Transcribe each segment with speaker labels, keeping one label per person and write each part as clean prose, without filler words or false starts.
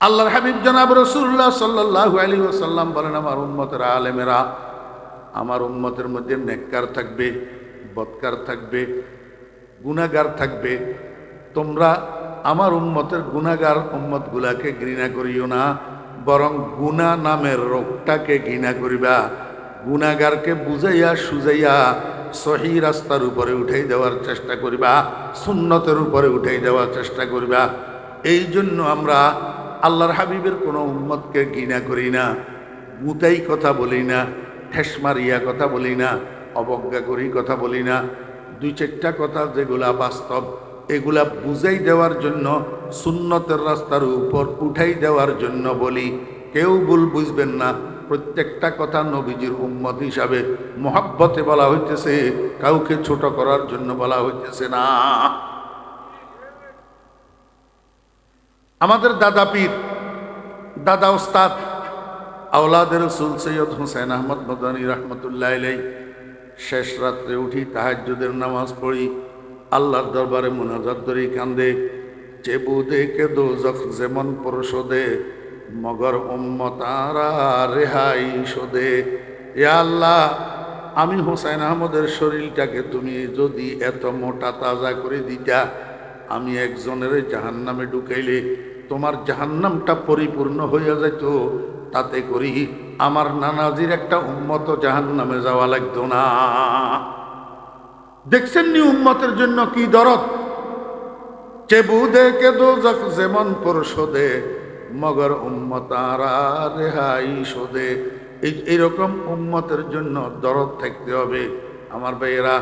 Speaker 1: আল্লাহর হাবিব জনাব রাসূলুল্লাহ সাল্লাল্লাহু আলাইহি ওয়াসাল্লাম বলেন, আমার উম্মতের আলেমেরা, আমার উম্মতের মধ্যে নেককার থাকবে, বদকার থাকবে, গুনাহগার থাকবে। তোমরা আমার উম্মতের গুনাহগার উম্মতগুলাকে ঘৃণা করিও না, বরং গুনাহ নামের রোগটাকে ঘৃণা করিবা। গুনাহগারকে বুঝাইয়া সুজাইয়া সহি রাস্তার উপরে উঠাই দেওয়ার চেষ্টা করিবা, সুন্নতের উপরে উঠাই দেওয়ার চেষ্টা করিবা। এই জন্য আমরা আল্লাহর হাবিবের কোনো উম্মতকে ঘৃণা করি না, মুতাই কথা বলি না, ঠেস মারিয়া কথা বলি না, অবজ্ঞা করি কথা বলি না। দুই চারটা কথা যেগুলা বাস্তব, এগুলা বুঝাই দেওয়ার জন্য, সুন্নতের রাস্তার উপর উঠাই দেওয়ার জন্য বলি। কেউ ভুল বুঝবেন না, প্রত্যেকটা কথা নবীজির উম্মত হিসাবে মহব্বতে বলা হইতেছে, কাউকে ছোট করার জন্য বলা হইতেছে না। আমাদের দাদা পীর, দাদা ওস্তাদ আওলাদ রসুল সৈয়দ হুসেন আহমদ মদনী রহমতুল্লাহ আলাইহি শেষ রাত্রে উঠি তাহাজ্জুদের নামাজ পড়ি, আল্লাহর দরবারে মুনাজাত করি, কান্দে চেবু দেখে দোজখ যেমন পরশোদে, মগর উম্মতারা রেহাই শোদে। এ আল্লাহ, আমি হুসাইন আহমদের শরীরটাকে তুমি যদি এত মোটা তাজা করে দিতা, আমি একজনের জাহান্নামে ঢুকাইলে তোমার জাহান্নামটা পরিপূর্ণ হইয়া যাইত। তাতে করি আমার নানাজির একটা উম্মত জাহান্নামে যাওয়া লাগতো না। দেখছেন নি উম্মতের জন্য কি দরদ? চেবু দেখে দোজখ যেমন পরশোদে, মগর উম্মতারা রেহাই শোদে। এইরকম উম্মতের জন্য দরদ থাকতে হবে। আমার ভাইয়েরা,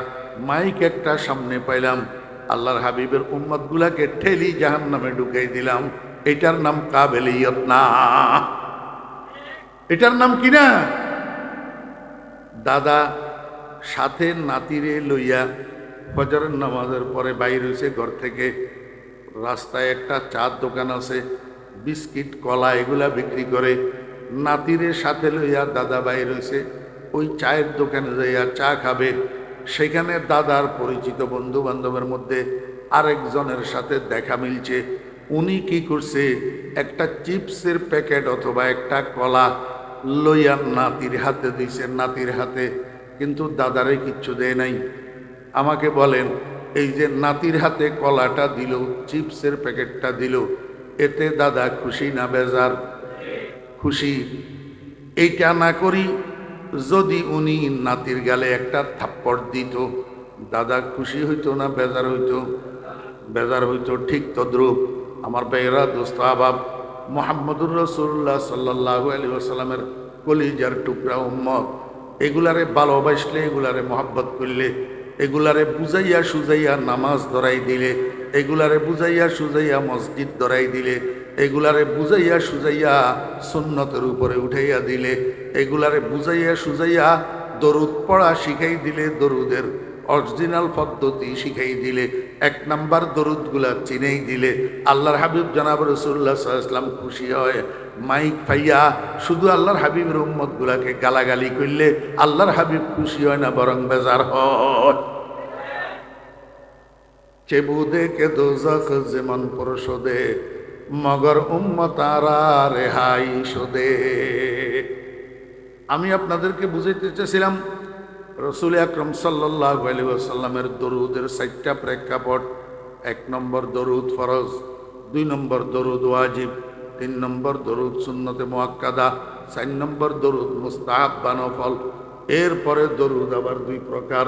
Speaker 1: মাইক একটা সামনে পাইলাম, আল্লাহর হাবিবের উম্মতগুলাকে ঠেলি জাহান্নামে ঢুকাই দিলাম। এটার নাম কাবেলিয়ত না, এটার নাম কি না? দাদা সাথে নাতিরে লইয়া ফজরের নামাজের পরে বাইর হইছে ঘর থেকে। রাস্তায় একটা চার দোকান আছে, বিস্কিট কলা এগুলা বিক্রি করে। নাতিরে সাথে লইয়া দাদা বাইর হইছে, ওই চায়ের দোকানে যাইয়া চা খাবে। সেখানে দাদার পরিচিত বন্ধু বান্ধবের মধ্যে আরেকজনের সাথে দেখা মিলছে। উনি কি করছে, একটা চিপসের প্যাকেট অথবা একটা কলা লইয়া নাতির হাতে দিছে, নাতির হাতে, কিন্তু দাদারে কিচ্ছু দেয় নাই। আমাকে বলেন, এই যে নাতির হাতে কলাটা দিল, চিপসের প্যাকেটটা দিল, এতে দাদা খুশি না বেজার? খুশি। এইটা না করি যদি উনি নাতির গালে একটা থাপ্পড় দিত, দাদা খুশি হইতো না বেজার হইতো? বেজার হইতো। ঠিক তদ্রূপ আমার ভাইয়েরা, দোস্ত আবাব, মুহাম্মদুর রাসূলুল্লাহ সাল্লাল্লাহু আলাইহি ওয়াসাল্লামের কলিজার টুকরা উম্মত, এগুলারে ভালোবাসলে, এগুলারে মহব্বত করলে, এগুলারে বুঝাইয়া সুজাইয়া নামাজ ধরাই দিলে, এগুলারে বুঝাইয়া সুজাইয়া মসজিদ ধরাই দিলে, এগুলারে বুঝাইয়া সুজাইয়া সুন্নতের উপরে উঠাইয়া দিলে, এগুলারে বুঝাইয়া সুজাইয়া দরুদ পড়া শিখাই দিলে, দরুদের অরিজিনাল পদ্ধতি শিখাই দিলে, এক নাম্বার দরুদগুলা চিনেই দিলে, আল্লাহর হাবিব জনাব রাসূলুল্লাহ সাল্লাল্লাহু আলাইহি ওয়াসাল্লাম খুশি হয়। মাইক পাইয়া শুধু আল্লাহর হাবিবের উম্মতগুলাকে গালাগালি করলে আল্লাহর হাবিব খুশি হয় না, বরং বেজার হয়। চেবু দেখে দোজখ যেমন পরশোদে, মগর উম্মতারা রেহাই শোদে। আমি আপনাদেরকে বুঝাইতে চেয়েছিলাম, রসুল আকরম সাল্লাল্লাহু আলাইহি ওয়াসাল্লামের দরুদের 4টা প্রেক্ষাপট। 1 নম্বর দরুদ ফরজ, 2 নম্বর দরুদ ওয়াজিব, 3 নম্বর দরুদ সুন্নতে মুআক্কাদা, 4 নম্বর দরুদ মুস্তাহাব বা নফল। এরপরে দরুদ আবার 2 প্রকার।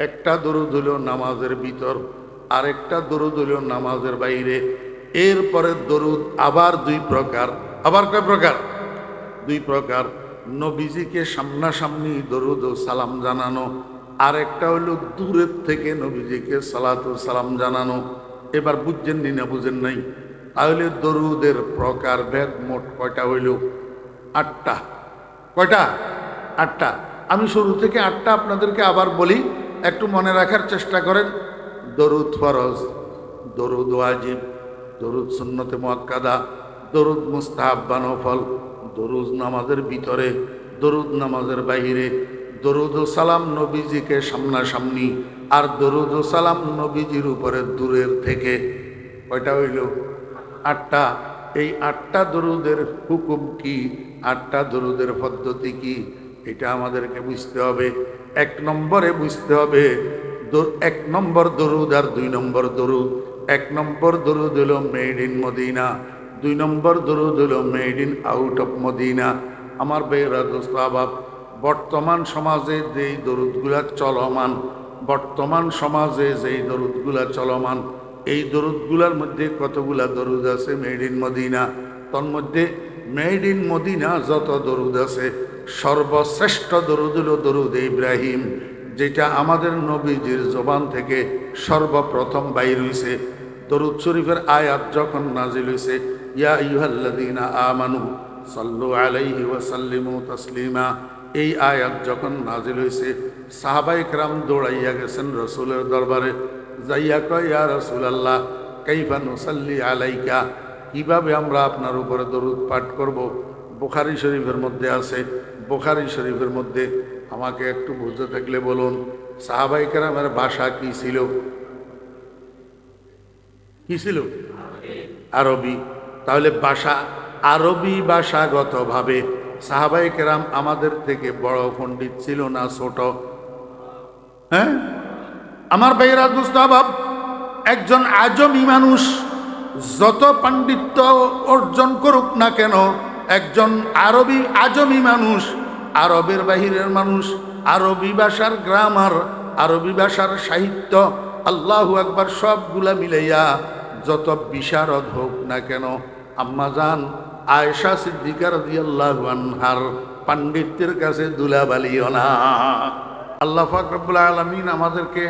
Speaker 1: একটা দরুদ হলো নামাজের ভিতর, আরেকটা দরুদ হলো নামাজের বাইরে। এরপরে দরুদ আবার 2 প্রকার। আবার কয় প্রকার? 2 প্রকার। নবীজিকে সামনাসামনি দরুদ ও সালাম জানানো, আর একটা হলো দূরের থেকে নবীজিকে সালাত ও সালাম জানানো। এবার বুঝছেন নি না বুঝেন নাই? তাহলে দরুদের প্রকার ভেদ মোট কয়টা হইল? 8টা। কয়টা? 8টা। আমি শুরু থেকে 8টা আপনাদেরকে আবার বলি, একটু মনে রাখার চেষ্টা করেন। দরুদ ফরজ, দরুদ ওয়াজিব, দরুদ সুন্নতে মুআক্কাদা, দরুদ মুস্তাহাব বা নফল, দরুদ নামাজের ভিতরে, দরুদ নামাজের বাহিরে, দরুদ ও সালাম নবীজিকে সামনাসামনি, আর দরুদ ও সালাম নবীজির উপরে দূরের থেকে। কয়টা হইল? 8টা। এই 8টা দরুদের হুকুম কি, 8টা দরুদের পদ্ধতি কি, এটা আমাদেরকে বুঝতে হবে। 1 নম্বরে বুঝতে হবে 1 নম্বর দরুদ আর 2 নম্বর দরুদ। 1 নম্বর দরুদ হলো মেড ইন মদিনা, 2 নম্বর দরুদ হলো made in out of Medina. আমার ভাইয়েরা, দোস্ত আহবাব, বর্তমান সমাজে যেই দরুদগুলা চলমান, বর্তমান সমাজে যেই দরুদগুলা চলমান, এই দরুদগুলার মধ্যে কতগুলা দরুদ আছে মেড ইন মদিনা। তন্মধ্যে মেড ইন মদিনা যত দরুদ আছে, সর্বশ্রেষ্ঠ দরুদ হলো দরুদ ইব্রাহিম, যেটা আমাদের নবীজির জবান থেকে সর্বপ্রথম বাইর হইছে। দরুদ শরীফের আয়াত যখন নাজিল হইছে, ইয়া আইয়ুহাল্লাযীনা আমানু সাল্লু আলাইহি ওয়া সাল্লিমু তাসলিমা, এই আয়াত যখন নাজিল হইছে, সাহাবায়ে কেরাম দৌড়াইয়া গেছেন রাসূলের দরবারে, যাইয়া কয়, ইয়া রাসূলুল্লাহ কাইফা নুসাল্লি আলাইকা, কিভাবে আমরা আপনার উপরে দরুদ পাঠ করব। বুখারী শরীফের মধ্যে আছে, বুখারী শরীফের মধ্যে আমাকে একটু বুঝতে থাকলে বলুন, সাহাবায়ে কেরামের ভাষা কি ছিল? কি ছিল? আরবি। তাহলে ভাষা, আরবি ভাষাগতভাবে সাহাবায়ে কেরাম আমাদের থেকে বড় পণ্ডিত ছিল না ছোট? হ্যাঁ, আমার ভাইয়েরা, দোস্ত আহবাব, একজন আজমি মানুষ যত পাণ্ডিত্য অর্জন করুক না কেন, একজন আজমি মানুষ, আরবের বাহিরের মানুষ, আরবি ভাষার গ্রামার, আরবি ভাষার সাহিত্য, আল্লাহু আকবার, সবগুলা মিলাইয়া যত বিশারদ হোক না কেন, আম্মাজান আয়েশা সিদ্দিকা রাদিয়াল্লাহু আনহার পাণ্ডিত্যের কাছে দুলাবালিও না। আল্লাহ পাক রব্বুল আলামিন আমাদেরকে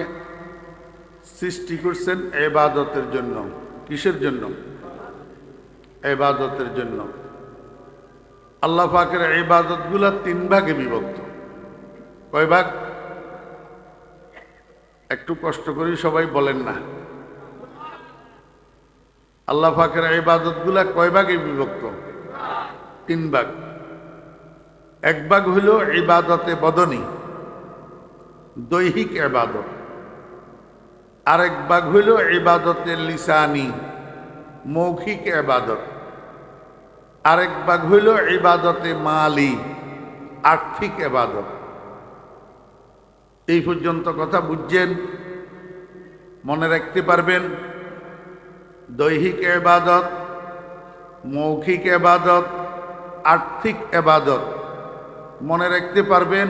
Speaker 1: সৃষ্টি করছেন ইবাদতের জন্য। কিসের জন্য? ইবাদতের জন্য। আল্লাহ পাকের ইবাদতগুলা 3 ভাগে বিভক্ত। কয় ভাগ? একটু কষ্ট করে সবাই বলেন না। আল্লাহ পাকের ইবাদতগুলা কয় ভাগে বিভক্ত? 3 ভাগ। 1 ভাগ হইল ইবাদতে বদনী, দৈহিক ইবাদত। আরেক ভাগ হইল ইবাদতে লিসানি, মৌখিক ইবাদত। আরেক ভাগ হইল ইবাদতে মালি, আর্থিক ইবাদত। এই পর্যন্ত কথা বুঝছেন? মনে রাখতে পারবেন? দৈহিক ইবাদত, মৌখিক ইবাদত, আর্থিক ইবাদত মনে রাখতে পারবেন?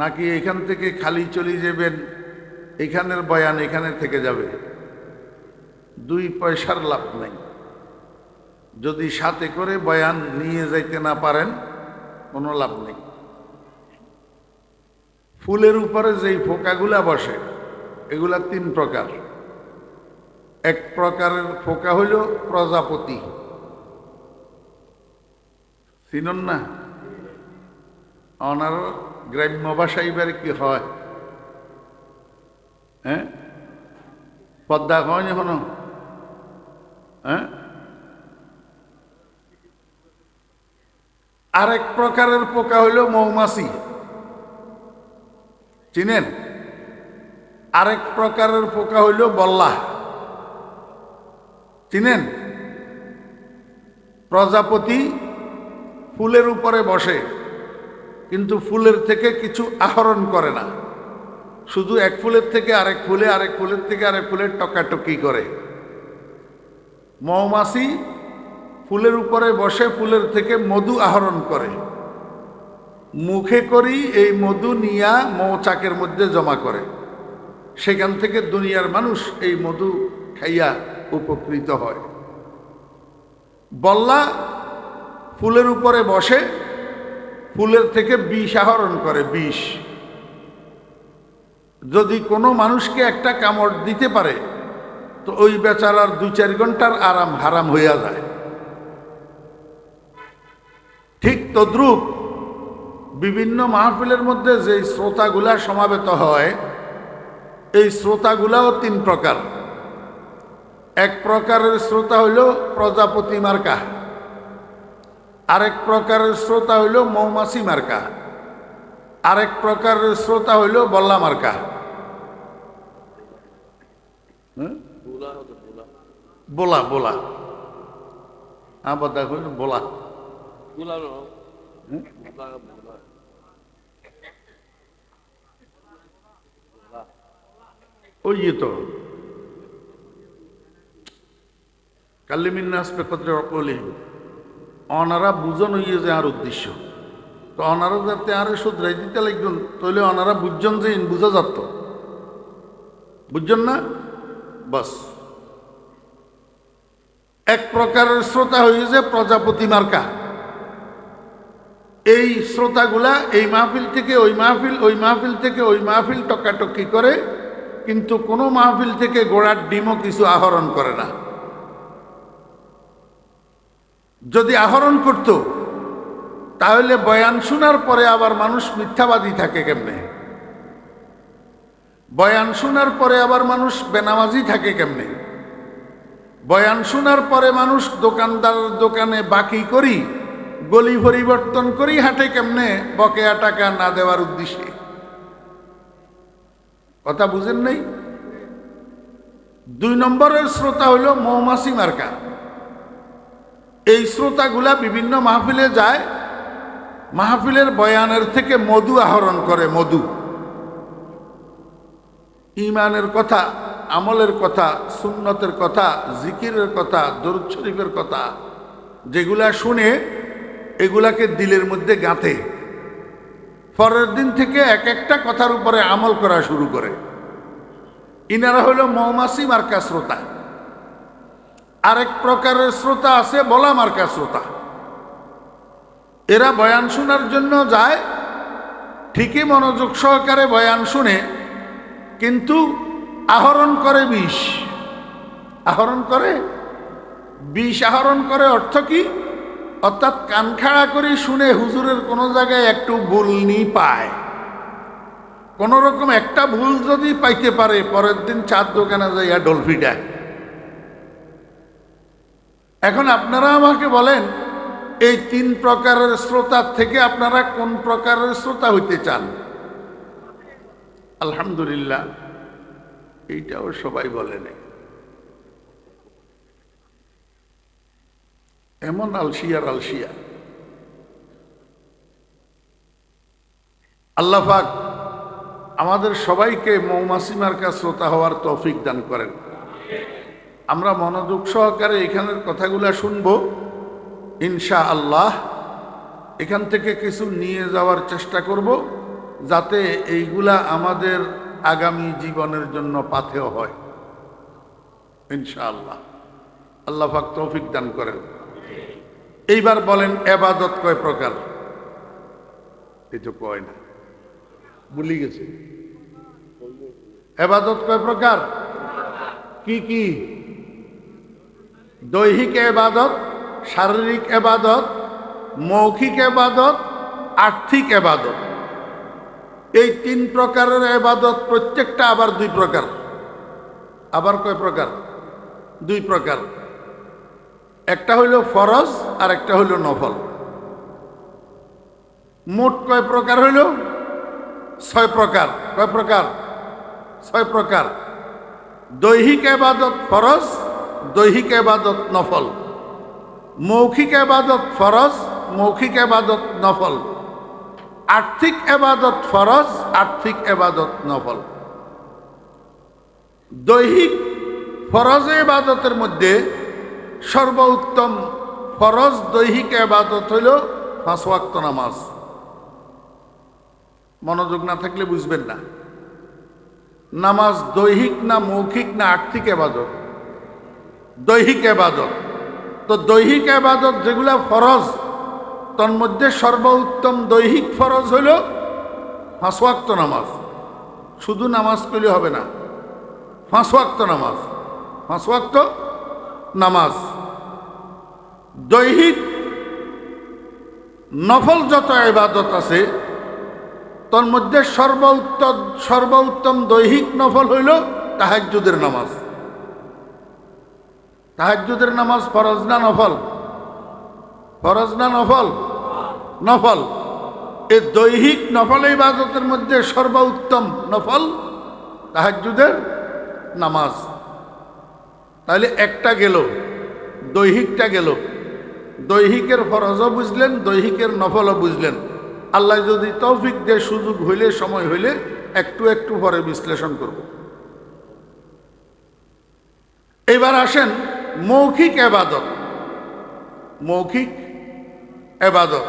Speaker 1: নাকি এখান থেকে খালি চলে যাবেন, এখানের বয়ান এখানে থেকে যাবে? 2 পয়সার লাভ নাই। যদি সাথে করে বয়ান নিয়ে যাইতে না পারেন, কোনো লাভ নেই। ফুলের উপরে যেই ফোকাগুলা বসে, এগুলা 3 প্রকার। 1 প্রকারের ফোকা হইল প্রজাপতি, চিনন না? ওনার গ্রাম্য ভাষায় এবার কি হয়? হ্যাঁ, পদ্মা হয় এখনো? হ্যাঁ, আরেক প্রকারের পোকা হইল মৌমাছি, চিনেন? আরেক প্রকারের পোকা হইল বল্লা, চিনেন? প্রজাপতি ফুলের উপরে বসে, কিন্তু ফুলের থেকে কিছু আহরণ করে না, শুধু এক ফুলের থেকে আরেক ফুলে, আরেক ফুলের থেকে আরেক ফুলের টকাটকি করে। মৌমাছি ফুলের উপরে বসে, ফুলের থেকে মধু আহরণ করে, মুখে করি এই মধু নিয়া মৌচাকের মধ্যে জমা করে, সেখান থেকে দুনিয়ার মানুষ এই মধু খাইয়া উপকৃত হয়। বল্লা ফুলের উপরে বসে, ফুলের থেকে বিষ আহরণ করে, বিষ। যদি কোনো মানুষকে একটা কামড় দিতে পারে, তো ওই বেচারার 2-4 ঘন্টার আরাম হারাম হইয়া যায়। ঠিক তদ্রূপ বিভিন্ন মাহফিলের মধ্যে যে শ্রোতাগুলা সমাবেত হয়, এই শ্রোতাগুলাও 3 প্রকার। 1 প্রকারের শ্রোতা হইল প্রজাপতি মার্কা, আরেক প্রকারের শ্রোতা হইল মৌমাছি মার্কা, আরেক প্রকারের শ্রোতা হইল বল্লা মার্কা। বোলা বোলা। বাদা করে বলা ওই তো কাল্লিমিন্নাস পেকত্রে অকলি অনারা বুঝন হইয়ে যে আর উদ্দেশ্য তো অনারা যাতে আরে শুধরাই দিতে লাগবেন তাহলে অনারা বুঝছেন যে বুঝা যাত বুঝছেন না বাস এক প্রকারের শ্রোতা হয়ে যে প্রজাপতি মার্কা এই শ্রোতাগুলা এই মাহফিল থেকে ওই মাহফিল ওই মাহফিল থেকে ওই মাহফিল টকাটকি করে কিন্তু কোনো মাহফিল থেকে গোড়ার ডিমও কিছু আহরণ করে না যদি আহরণ করত তাহলে বয়ান শোনার পরে আবার মানুষ মিথ্যাবাদী থাকে কেমনে বয়ান শোনার পরে আবার মানুষ বেনামাজি থাকে কেমনে বয়ান শোনার পরে মানুষ দোকানদার দোকানে বাকি করি গলি পরিবর্তন করি হাঁটে কেমনে বকেয়া টাকা না দেওয়ার উদ্দেশ্যে কথা বুঝেন নাই 2 নম্বরের শ্রোতা হইল মৌমাছি মার্কা এই শ্রোতাগুলা বিভিন্ন মাহফিলে যায় মাহফিলের বয়ানের থেকে মধু আহরণ করে মধু ঈমানের কথা আমলের কথা সুন্নতের কথা জিকিরের কথা দরুদ শরীফের কথা যেগুলা শুনে এগুলাকে দিলের মধ্যে গাঁথে পরের দিন থেকে এক একটা কথার উপরে আমল করা শুরু করে ইনারা হইল মৌমাছি মার্কা শ্রোতা আরেক প্রকারের শ্রোতা আছে বলা মার্কা শ্রোতা এরা বয়ান শোনার জন্য যায় ঠিকই মনোযোগ সহকারে বয়ান শুনে কিন্তু আহরণ করে বিষ আহরণ করে বিষ আহরণ করে অর্থ কি অর্থাৎ কান খাড়া করে শুনে হুজুরের কোনো জায়গায় একটু ভুল নি পায় কোন রকম একটা ভুল যদি পাইতে পারে পরের দিন চার দোকানে যাইয়া ডলফি দেয় এখন আপনারা আমাকে বলেন এই 3 প্রকারের শ্রোতার থেকে আপনারা কোন প্রকারের শ্রোতা হইতে চান আলহামদুলিল্লাহ এইটাও সবাই বলেন এমন আলসিয়ার আলসিয়া আল্লাহ পাক আমাদের সবাইকে মৌমাছি মার্কা শ্রোতা হওয়ার তৌফিক দান করেন আমরা মনোযোগ সহকারে এখানের কথাগুলা শুনব ইনশাআল্লাহ এখান থেকে কিছু নিয়ে যাওয়ার চেষ্টা করব যাতে এইগুলা আমাদের আগামী জীবনের জন্য পাথেয় হয় ইনশাআল্লাহ আল্লাহ পাক তৌফিক দান করেন এইবার বলেন ইবাদত কয় প্রকার এই তো কয় না ভুলি গেছে ইবাদত কয় প্রকার কি কি দৈহিক ইবাদত শারীরিক ইবাদত মৌখিক ইবাদত আর্থিক ইবাদত এই 3 প্রকারের ইবাদত প্রত্যেকটা আবার 2 প্রকার আবার কয় প্রকার 2 প্রকার একটা হইল ফরজ আর একটা হইল নফল মোট কয় প্রকার হইল 6 প্রকার কয় প্রকার 6 প্রকার দৈহিক ইবাদত ফরজ দৈহিক ইবাদত নফল মৌখিক ইবাদত ফরজ মৌখিক ইবাদত নফল আর্থিক ইবাদত ফরজ আর্থিক ইবাদত নফল দৈহিক ফরজ ইবাদতের মধ্যে সর্বোত্তম ফরজ দৈহিক ইবাদত হইল 5 ওয়াক্ত নামাজ মনোযোগ না থাকলে বুঝবেন না নামাজ দৈহিক না মৌখিক না আর্থিক ইবাদত দৈহিক ইবাদত তো দৈহিক ইবাদত যেগুলা ফরজ তন্মধ্যে সর্বোত্তম দৈহিক ফরজ হইল 5 ওয়াক্ত নামাজ শুধু নামাজ কইলে হবে না 5 ওয়াক্ত নামাজ 5 ওয়াক্ত নামাজ দৈহিক নফল যত ইবাদত আছে তন্মধ্যে সর্বোত্তম দৈহিক নফল হইল তাহাজ্জুদের নামাজ তাহাজ্জুদের নামাজ ফরজ না নফল ফরজ না নফল নফল এই দৈহিক নফল ইবাদতের মধ্যে সর্বোত্তম নফল তাহাজ্জুদের নামাজ তাহলে একটা গেল দৈহিকটা গেল দৈহিকের ফরজও বুঝলেন, দৈহিকের নফলও বুঝলেন। আল্লাহ যদি তৌফিক দিয়ে সুযোগ হইলে, সময় হইলে একটু একটু পরে বিশ্লেষণ করব। এবার আসেন মৌখিক এবাদত। মৌখিক এবাদত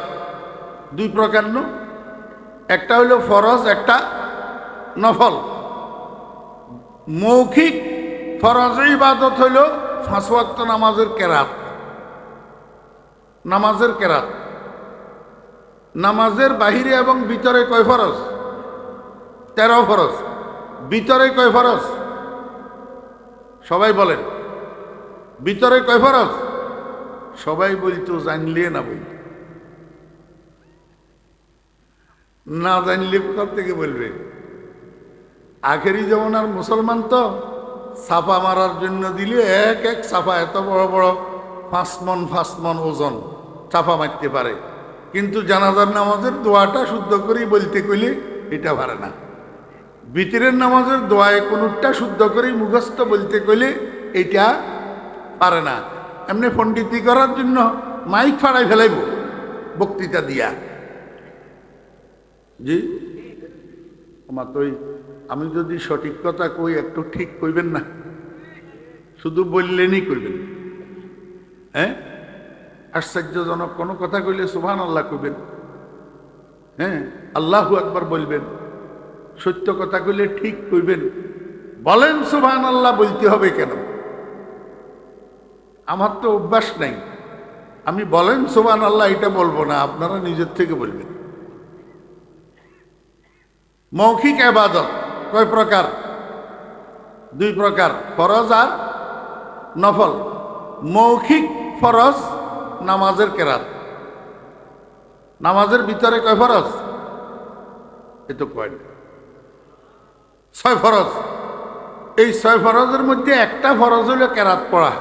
Speaker 1: দুই প্রকার, একটা হইল ফরজ, একটা নফল। মৌখিক ফরজ ইবাদত হইল 5 ওয়াক্ত নামাজের কেরাত। নামাজের কেরাত, নামাজের বাহিরে এবং ভিতরে কয় ফরজ? 13 ফরজ। ভিতরে কয় ফরজ? সবাই বলেন, ভিতরে কয় ফরজ? সবাই বলতো, জানলে না বলতো, না জানলে কোথা থেকে বলবে? আখেরি জমানার মুসলমান তো ছাপা মারার জন্য দিলে এক এক ছাপা এত বড় বড় 5 মণ ওজন চাপা মারতে পারে, কিন্তু জানাজার নামাজের দোয়াটা শুদ্ধ করেই বলতে কইলে এটা পারে না। ভিতরের নামাজের দোয়ায় কোনটা শুদ্ধ করেই মুখস্থ বলতে কইলে এটা পারে না। এমনি পণ্ডিতি করার জন্য মাইক ফাড়াই ফেলাইব বক্তৃতা দিয়া। জি আমার তো আমি যদি সঠিক কথা কই একটু ঠিক কইবেন না, শুধু বললেনই কইবেন। হ্যাঁ, আশ্চর্যজনক কোনো কথা কইলে সুবহানাল্লাহ কইবেন। হ্যাঁ, আল্লাহু আকবার বলবেন। সত্য কথা কইলে ঠিক কইবেন। বলেন সুবহানাল্লাহ বলতে হবে কেন? আমার তো অভ্যাস নাই, আমি বলেন সুবহানাল্লাহ এটা বলবো না, আপনারা নিজের থেকে বলবেন। মৌখিক ইবাদত কয় প্রকার? 2 প্রকার, ফরজ আর নফল। মৌখিক ফরজ নামাজের কেরাত। নামাজের ভিতরে কয় ফরজ? এ তো কয় 6 ফরজ। এই 6 ফরজের মধ্যে একটা ফরজ হলো কেরাত পড়া।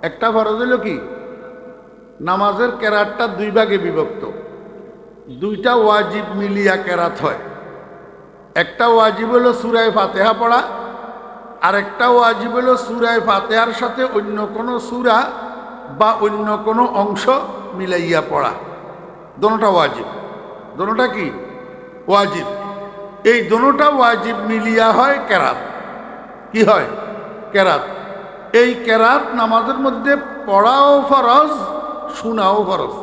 Speaker 1: একটা ফরজ হলো কি? নামাজের কেরাতটা 2 ভাগে বিভক্ত। 2টা ওয়াজিব মিলিয়া কেরাত হয়। একটা ওয়াজিব হলো সূরা ফাতিহা পড়া, আর একটা ওয়াজিব হলো সূরা ফাতিহার সাথে অন্য কোনো সূরা বা অন্য কোনো অংশ মিলাইয়া পড়া। দোনোটা ওয়াজিব। দোনোটা কি? ওয়াজিব। এই দোনোটা ওয়াজিব মিলিয়া হয় কেরাত। কি হয়? কেরাত। এই কেরাত নামাজের মধ্যে পড়াও ফরজ, শোনাও ফরজ।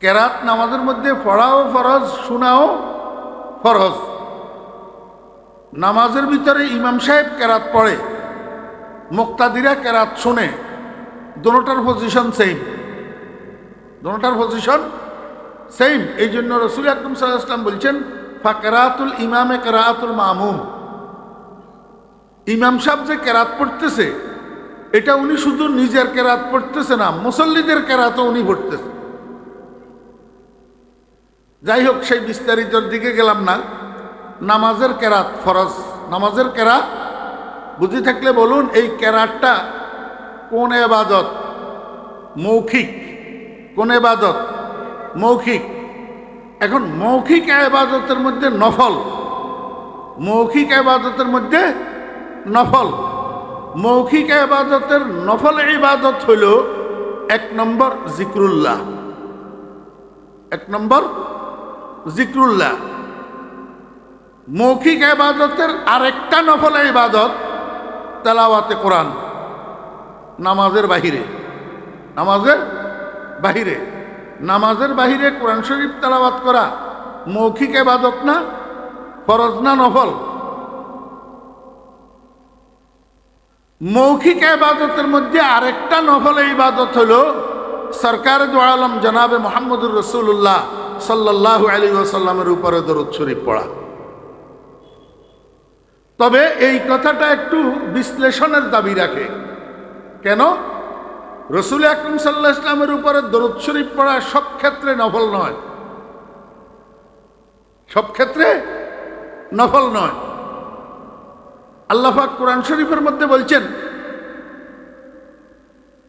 Speaker 1: কেরাত নামাজের মধ্যে পড়াও ফরজ, শোনাও ফরজ। নামাজের ভিতরে ইমাম সাহেব কেরাত পড়ে, মুক্তাদিরা কেরাত শুনে, দোনোটার পজিশন সেম। দোনোটার পজিশন সেম। এই জন্য রাসূল আকরাম সাল্লাল্লাহু আলাইহি ওয়াসাল্লাম বলছেন, ফাকরাতুল ইমামে কিরাআতুল মামুম। ইমাম সাহেব যে কেরাত পড়তেছে, এটা উনি শুধু নিজের কেরাত পড়তেছে না, মুসল্লিদের কেরাতও উনি পড়তেছে। যাই হোক, সেই বিস্তারিতর দিকে গেলাম না। নামাজের কেরাত ফরজ। নামাজের কেরাত বুঝে থাকলে বলুন, এই কেরাতটা কোন ইবাদত? মৌখিক। কোন ইবাদত? মৌখিক। এখন মৌখিক ইবাদতের মধ্যে নফল। মৌখিক ইবাদতের মধ্যে নফল। মৌখিক ইবাদতের নফল ইবাদত হলো 1 নম্বর জিক্রুল্লাহ। 1 নম্বর জিক্রুল্লাহ। মৌখিক ইবাদতের আরেকটা নফল ইবাদত তেলাওয়াতে কোরআন। নামাজের বাহিরে। নামাজের বাহিরে। নামাজের বাহিরে কোরআন শরীফ তেলাওয়াত করা মৌখিক ইবাদত না? ফরজ না নফল? মৌখিক ইবাদতের মধ্যে আরেকটা নফল ইবাদত হলো সরকার দু আলম জনাবে মুহাম্মদুর রাসূলুল্লাহ সাল্লাল্লাহু আলাইহি ওয়াসাল্লামের উপরে দরুদ শরীফ পড়া। তবে এই কথাটা একটু বিশ্লেষণের দাবি রাখে। কেন? রাসূল আকরাম সাল্লাল্লাহু আলাইহি ওয়াসাল্লামের উপরে দরুদ শরীফ পড়া সব ক্ষেত্রে নফল নয়। সব ক্ষেত্রে নফল নয়। আল্লাহ পাক কোরআন শরীফের মধ্যে বলছেন,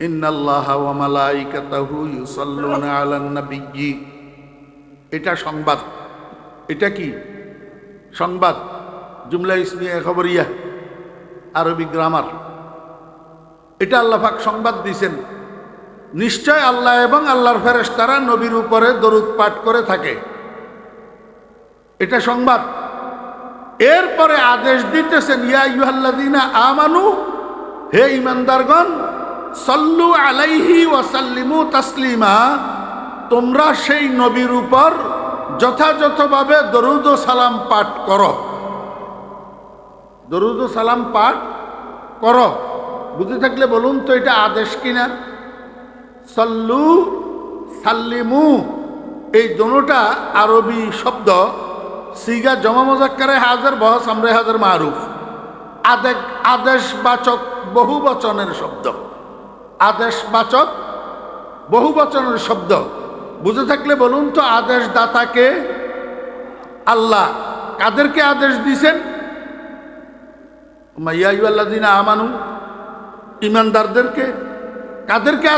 Speaker 1: ইন্নাল্লাহা ওয়া মালাইকাতাহু ইউসাল্লুনা আলান নাবিয়্যি। এটা সংবাদ। এটা কি সংবাদ? জুমলা ইসমিয়া খবরিয়া, আরবি গ্রামার। এটা আল্লাহ পাক সংবাদ দিয়েছেন নিশ্চয় আল্লাহ এবং আল্লাহর ফেরেশতারা নবীর উপরে দরুদ পাঠ করে থাকে। এটা সংবাদ। এরপরে আদেশ দিতেছেন, ইয়া আইয়ুহাল্লাযীনা আমানু, হে ঈমানদারগণ, সাল্লু আলাইহি ওয়া সাল্লিমু তাসলিমা, তোমরা সেই নবীর উপর যথাযথভাবে দরুদ ও সালাম পাঠ করো। দরুদ ও সালাম পাঠ করো। বুঝে থাকলে বলুন তো এটা আদেশ কিনা? সাল্লু সাল্লিমু এই দোনোটা আরবি শব্দ, সিগা জমা মুযাক্কারে হাজার বহস আমরে হাজার মারুফ, আদেশবাচক বহুবচনের শব্দ। আদেশবাচক বহুবচনের শব্দ। বুঝে থাকলে বলুন তো আদেশ দাতাকে? আল্লাহ। কাদেরকে আদেশ দিছেন? ইয়া আইয়ুহাল্লাযীনা আমানু, ঈমানদারদেরকে। কাদেরকে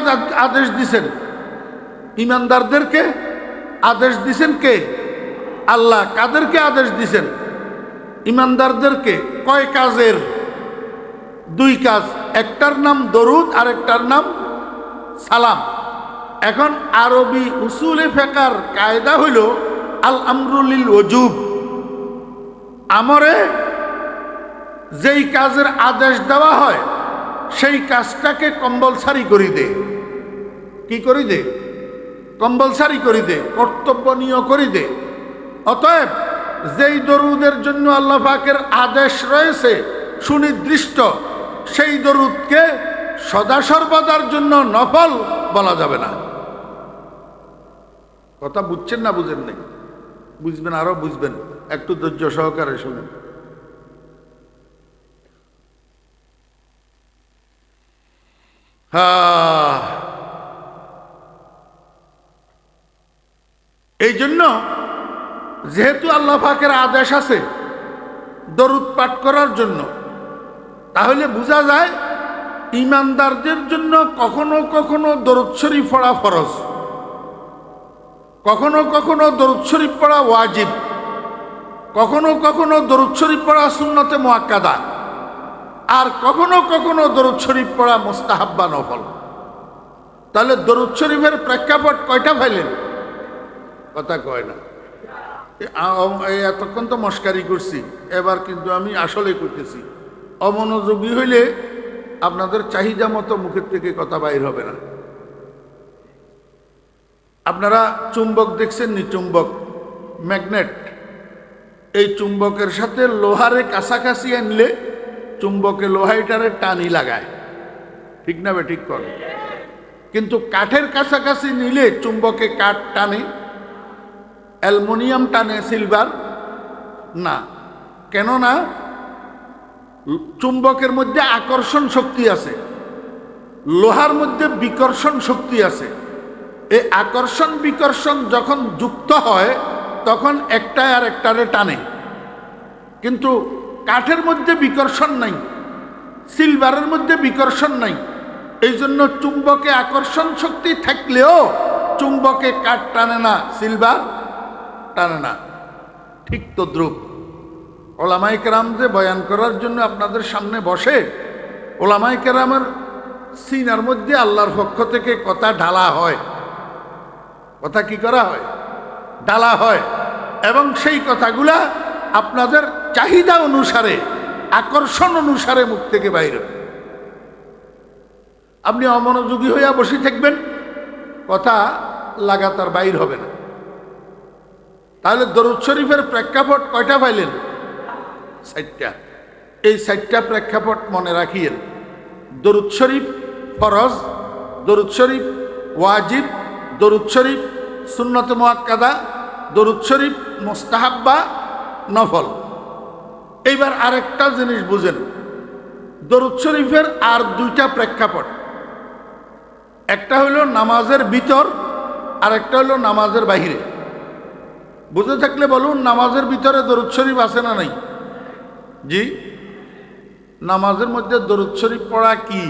Speaker 1: আদেশ দিছেন? ঈমানদারদেরকে আদেশ দিছেন কে? আল্লাহ। কাদেরকে আদেশ দিছেন? ঈমানদারদেরকে। কয় কাজের? দুই কাজ। একটার নাম দরুদ আর একটার নাম সালাম। এখন আরবি উসুলে ফিকহের কায়দা হইল আল আমরু লিল ওজুব। আমরে যেই কাজের আদেশ দেওয়া হয় সেই কাজটাকে কম্পালসারি করে দে। কি করে দে? কম্পালসারি করে দে, কর্তব্যনীয় করে দে। অতএব যেই দরুদের জন্য আল্লাহ পাকের আদেশ রয়েছে সুনির্দিষ্ট, সেই দরুদকে সদা সর্বদার জন্য নফল বলা যাবে না। কথা বুঝছেন না বুঝেন নাই? বুঝবেন, আরো বুঝবেন, একটু ধৈর্য সহকারে শুনেন। এই জন্য যেহেতু আল্লাহ পাকের আদেশ আছে দরুদ পাঠ করার জন্য, তাহলে বোঝা যায় ঈমানদারদের জন্য কখনো কখনো দরুদ শরীফ পড়া ফরজ, কখনো কখনো দরুদ শরীফ পড়া ওয়াজিব, কখনো কখনো দরুদ শরীফ পড়া সুন্নতে মুআক্কাদা, আর কখনো কখনো দরুদ শরীফ পড়া মুস্তাহাব্বা নফল। তাহলে দরুদ শরীফের প্রেক্ষাপট কয়টা পাইলেন? কথা কয় না। এতক্ষণ তো মস্কারি করছি, এবার কিন্তু আমি আসলে করতেছি। অমনোযোগী হইলে আপনাদের চাহিদা মতো মুখের থেকে কথা বাইর হবে না। আপনারা চুম্বক দেখছেন নি? চুম্বক, ম্যাগনেট। এই চুম্বকের সাথে লোহারে কাছাকাছি আনলে চুম্বকে লোহাইটারে টানি লাগায়, ঠিক না? ঠিক করে। কিন্তু কাঠের কাছাকাছি নিলে চুম্বকে কাঠ টানে, অ্যালুমিনিয়াম টানে, সিলভার না। কেননা চুম্বকের মধ্যে আকর্ষণ শক্তি আছে, লোহার মধ্যে বিকর্ষণ শক্তি আছে। এই আকর্ষণ বিকর্ষণ যখন যুক্ত হয় তখন একটাই আর একটারে টানে। কিন্তু কাঠের মধ্যে বিকর্ষণ নাই, সিলভারের মধ্যে বিকর্ষণ নাই। এই জন্য চুম্বকে আকর্ষণ শক্তি থাকলেও চুম্বকে কাঠ টানে না, সিলভার টানে না। ঠিক তদ্রূপ ওলামায়ে কেরাম যে বয়ান করার জন্য আপনাদের সামনে বসে, ওলামায়ে কেরামের সিনার মধ্যে আল্লাহর পক্ষ থেকে কথা ঢালা হয়। কথা কি করা হয়? ঢালা হয়। এবং সেই কথাগুলা আপনাদের চাহিদা অনুসারে, আকর্ষণ অনুসারে মুখ থেকে বাইরে। আপনি অমনোযোগী হইয়া বসে থাকবেন, কথা লাগাতার বাইর হবে না। তাহলে দরুদ শরীফের প্রেক্ষাপট কয়টা পাইলেন? 4টা। এই 4টা প্রেক্ষাপট মনে রাখিয়েন। দরুদ শরীফ ফরজ, দরুদ শরীফ ওয়াজিব, দরুদ শরীফ সুন্নতে মুআক্কাদা, দরুদ শরীফ মুস্তাহাব্বা নফল। এইবার আরেকটা জিনিস বুঝেন, দরুদ শরীফের আর 2টা প্রেক্ষাপট। একটা হলো নামাজের ভিতর, আর একটা হলো নামাজের বাহিরে। বুঝে থাকলে বলুন, নামাজের ভিতরে দরুদ শরীফ আছে না নাই? জি। নামাজের মধ্যে দরুদ শরীফ পড়া কি